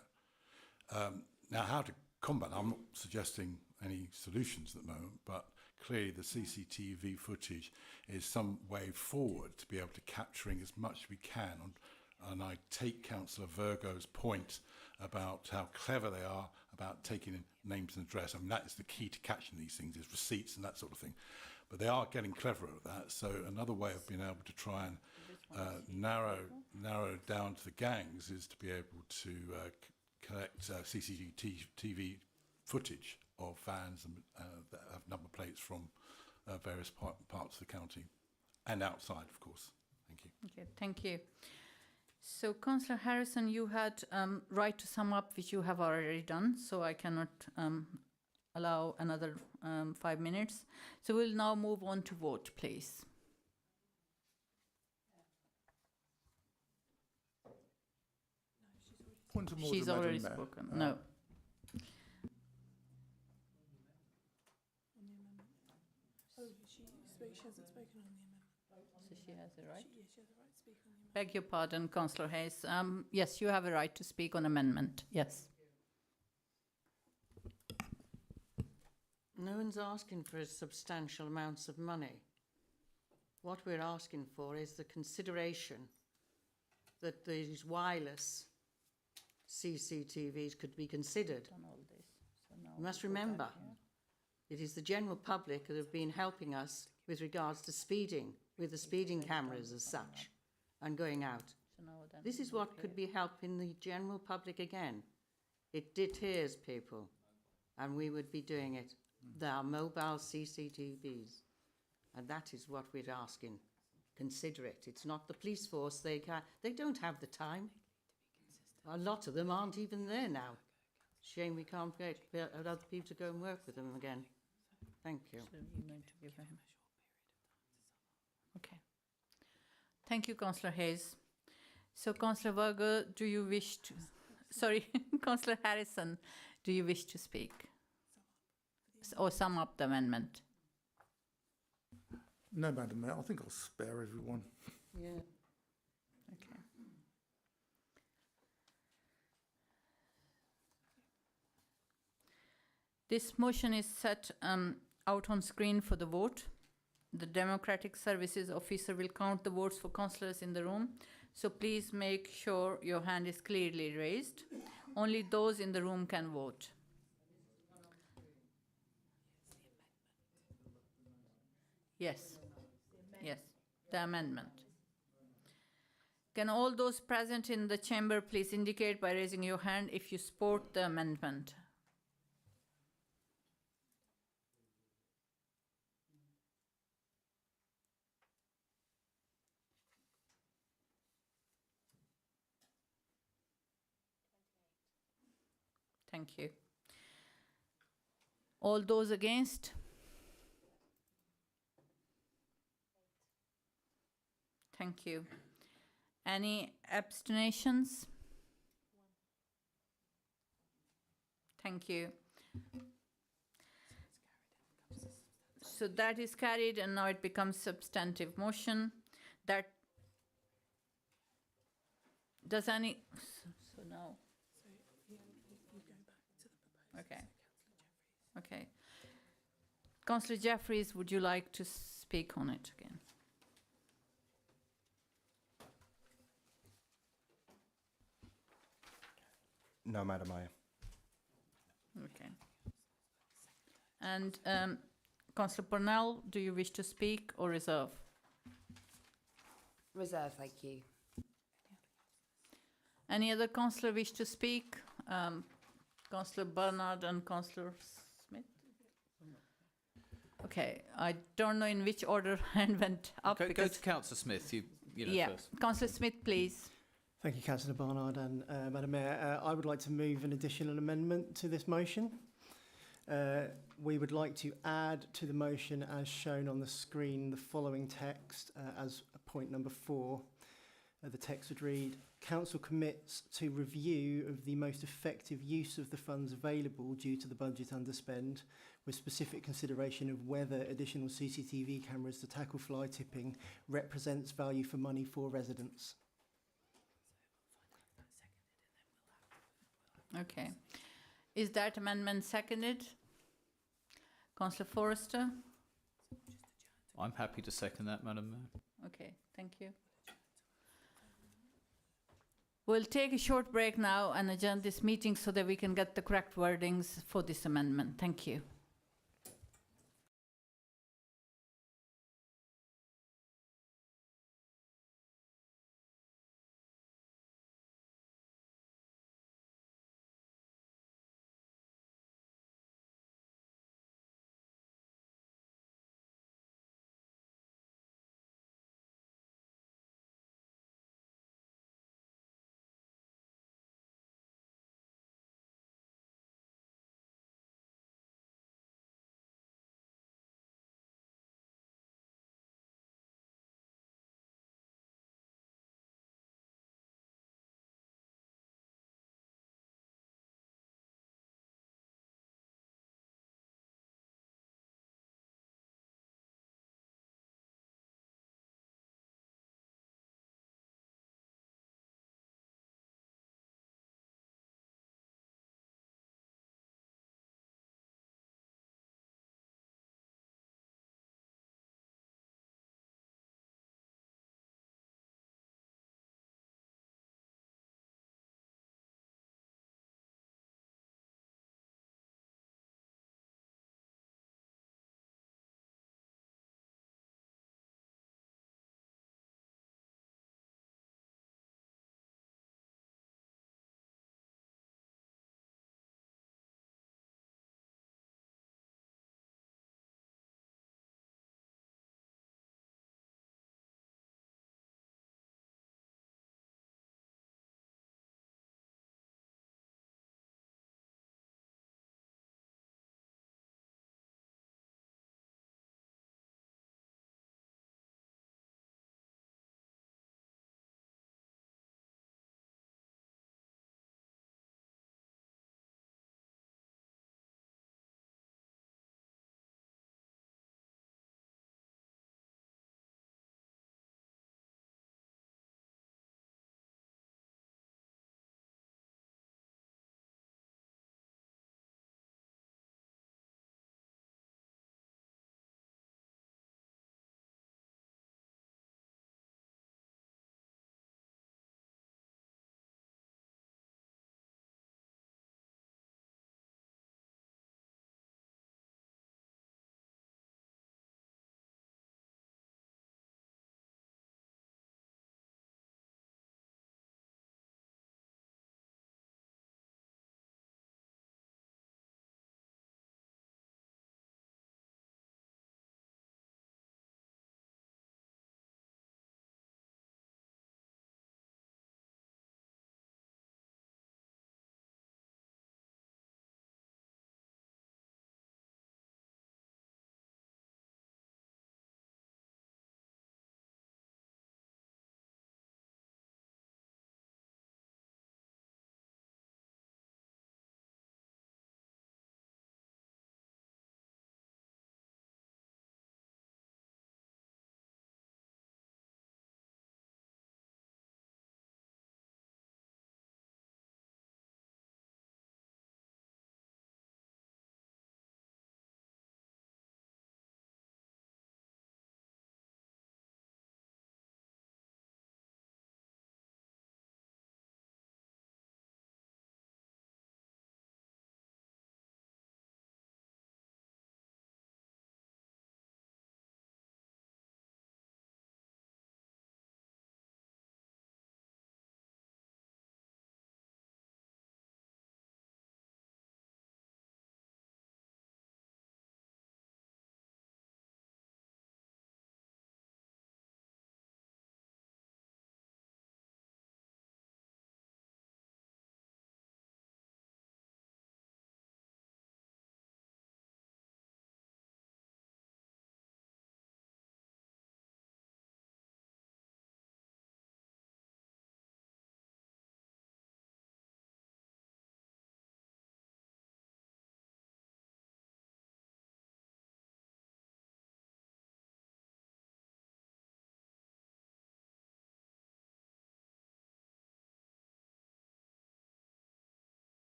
Now, how to combat, I'm not suggesting any solutions at the moment, but clearly the CCTV footage is some way forward to be able to capturing as much as we can. And I take Councillor Virgo's point about how clever they are about taking in names and address. I mean, that is the key to catching these things, is receipts and that sort of thing. But they are getting cleverer at that. So another way of being able to try and narrow down to the gangs is to be able to collect CCTV footage of vans that have number plates from various parts of the county and outside, of course. Thank you. Okay, thank you. So, Councillor Harrison, you had right to sum up, which you have already done, so I cannot allow another 5 minutes. So we'll now move on to vote, please. Point of order, She's Madam already Mayor. spoken. No. Oh, she hasn't spoken on the amendment. So she has a right? She has a right to speak on the amendment. Beg your pardon, Councillor Hayes. Yes, you have a right to speak on amendment. Yes. No one's asking for substantial amounts of money. What we're asking for is the consideration that these wireless CCTVs could be considered. You must remember, it is the general public that have been helping us with regards to speeding, with the speeding cameras as such, and going out. This is what could be helping the general public again. It deters people, and we would be doing it. There are mobile CCTVs, and that is what we're asking. Consider it. It's not the police force. They don't have the time. A lot of them aren't even there now. Shame we can't get other people to go and work with them again. Thank you. So you're going to give him. Okay. Thank you, Councillor Hayes. So, Councillor Varga, do you wish to... Sorry, Councillor Harrison, do you wish to speak? Or sum up the amendment? No, Madam Mayor, I think I'll spare everyone. Yeah. Okay. This motion is set out on screen for the vote. The Democratic Services Officer will count the votes for councillors in the room. So please make sure your hand is clearly raised. Only those in the room can vote. Yes. Yes, the amendment. Can all those present in the chamber please indicate by raising your hand if you support the amendment? Thank you. All those against? Thank you. Any abstentions? Thank you. So that is carried, and now it becomes substantive motion. That does any... So now... Okay. Okay. Councillor Jeffries, would you like to speak on it again? No, Madam Mayor. Okay. And Councillor Purnell, do you wish to speak or reserve? Reserve, thank you. Any other councillor wish to speak? Councillor Bernard and Councillor Smith? Okay, I don't know in which order hand went up. Go to Councillor Smith, you know, yeah. first. Councillor Smith, please. Thank you, Councillor Barnard and Madam Mayor. I would like to move an additional amendment to this motion. We would like to add to the motion as shown on the screen the following text as point number 4. The text would read, Council commits to review of the most effective use of the funds available due to the budget underspend, with specific consideration of whether additional CCTV cameras to tackle fly tipping represents value for money for residents. Okay. Is that amendment seconded? Councillor Forrester? I'm happy to second that, Madam Mayor. Okay, thank you. We'll take a short break now and adjourn this meeting so that we can get the correct wordings for this amendment. Thank you.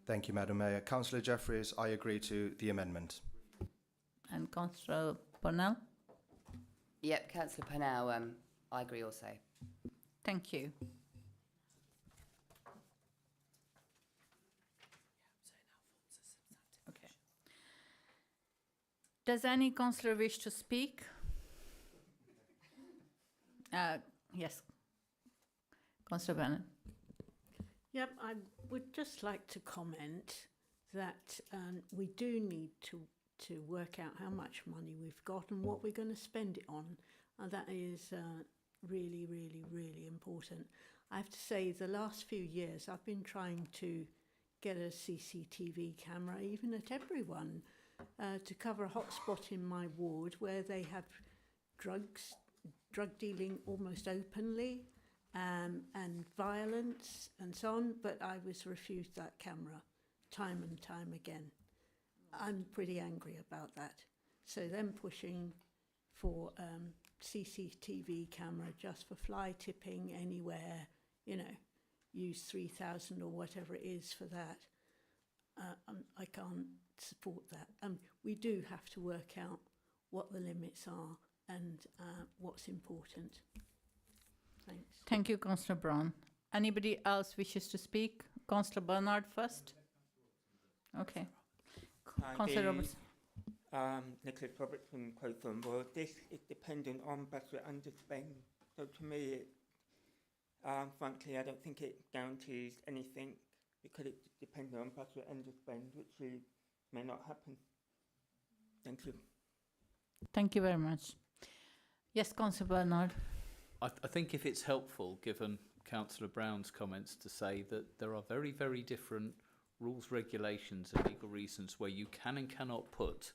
Thank you, Madam Mayor. Councillor Jeffries, I agree to the amendment. And Councillor Purnell? Yep, Councillor Purnell, I agree also. Thank you. Okay. Does any councillor wish to speak? Yes. Councillor Bennett. Yep, I would just like to comment that we do need to work out how much money we've got and what we're going to spend it on. And that is really, really, really important. I have to say, the last few years, I've been trying to get a CCTV camera, even a temporary one, to cover a hotspot in my ward where they have drug dealing almost openly, and violence and so on, but I was refused that camera time and time again. I'm pretty angry about that. So them pushing for CCTV camera just for fly tipping anywhere, you know, use 3,000 or whatever it is for that. I can't support that. We do have to work out what the limits are and what's important. Thanks. Thank you, Councillor Brown. Anybody else wishes to speak? Councillor Bernard first. Okay. Councillor Roberts. Nicholas Roberts from Crowthorne. Well, this is dependent on budget underspend. So to me, frankly, I don't think it guarantees anything because it's dependent on budget underspend, which may not happen. Thank you. Thank you very much. Yes, Councillor Bernard. I think if it's helpful, given Councillor Brown's comments, to say that there are very, very different rules, regulations and legal reasons where you can and cannot put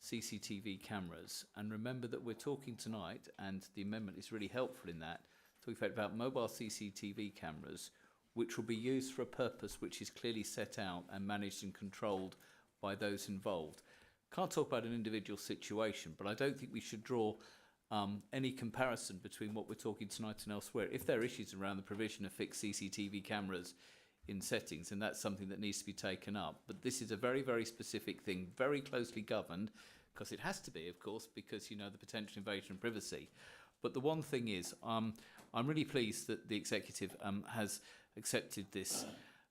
CCTV cameras. And remember that we're talking tonight, and the amendment is really helpful in that, talking about mobile CCTV cameras, which will be used for a purpose which is clearly set out and managed and controlled by those involved. Can't talk about an individual situation, but I don't think we should draw any comparison between what we're talking tonight and elsewhere. If there are issues around the provision of fixed CCTV cameras in settings, and that's something that needs to be taken up. But this is a very, very specific thing, very closely governed, because it has to be, of course, because, you know, the potential invasion of privacy. But the one thing is, I'm really pleased that the executive has accepted this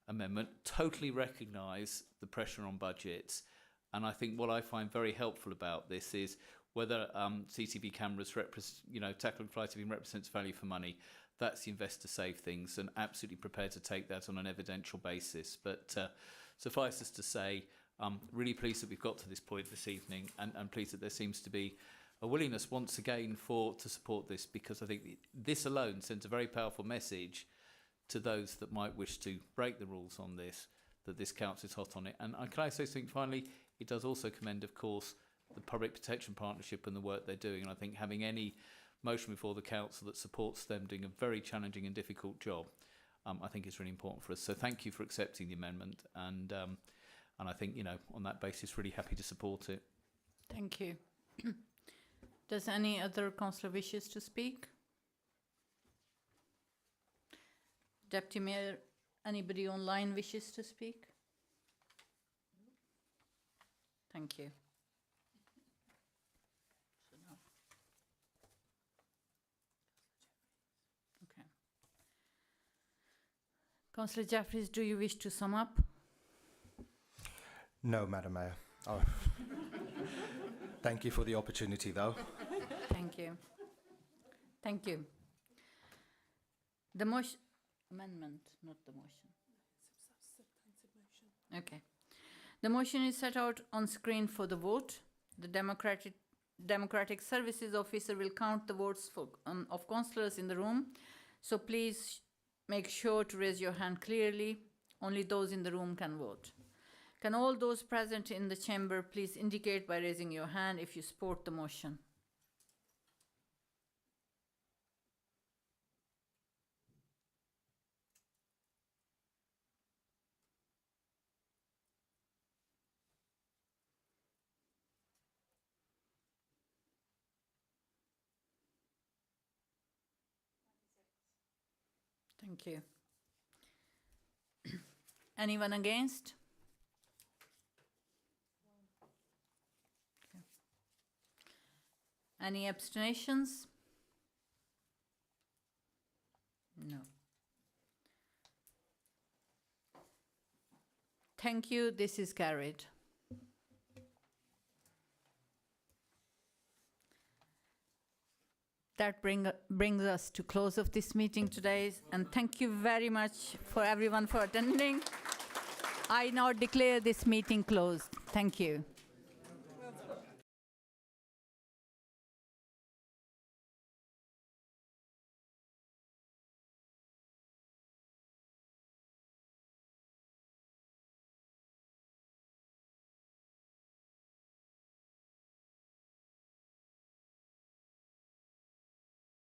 amendment, totally recognise the pressure on budgets. And I think what I find very helpful about this is whether CCTV cameras tackling fly tipping represents value for money. That's the investor save things, and absolutely prepared to take that on an evidential basis. But suffice us to say, I'm really pleased that we've got to this point this evening, and pleased that there seems to be a willingness once again to support this, because I think this alone sends a very powerful message to those that might wish to break the rules on this, that this council is hot on it. And can I say something finally? It does also commend, of course, the Public Protection Partnership and the work they're doing. And I think having any motion before the council that supports them doing a very challenging and difficult job, I think is really important for us. So thank you for accepting the amendment. And I think, you know, on that basis, really happy to support it. Thank you. Does any other councillor wishes to speak? Deputy Mayor, anybody online wishes to speak? Thank you. Okay. Councillor Jeffries, do you wish to sum up? No, Madam Mayor. Oh. Thank you for the opportunity, though. Thank you. Thank you. The motion amendment, not the motion. Okay. The motion is set out on screen for the vote. The Democratic Services Officer will count the votes of councillors in the room. So please make sure to raise your hand clearly. Only those in the room can vote. Can all those present in the chamber please indicate by raising your hand if you support the motion? Thank you. Anyone against? Any abstentions? No. Thank you. This is carried. That brings us to close of this meeting today, and thank you very much for everyone for attending. I now declare this meeting closed. Thank you.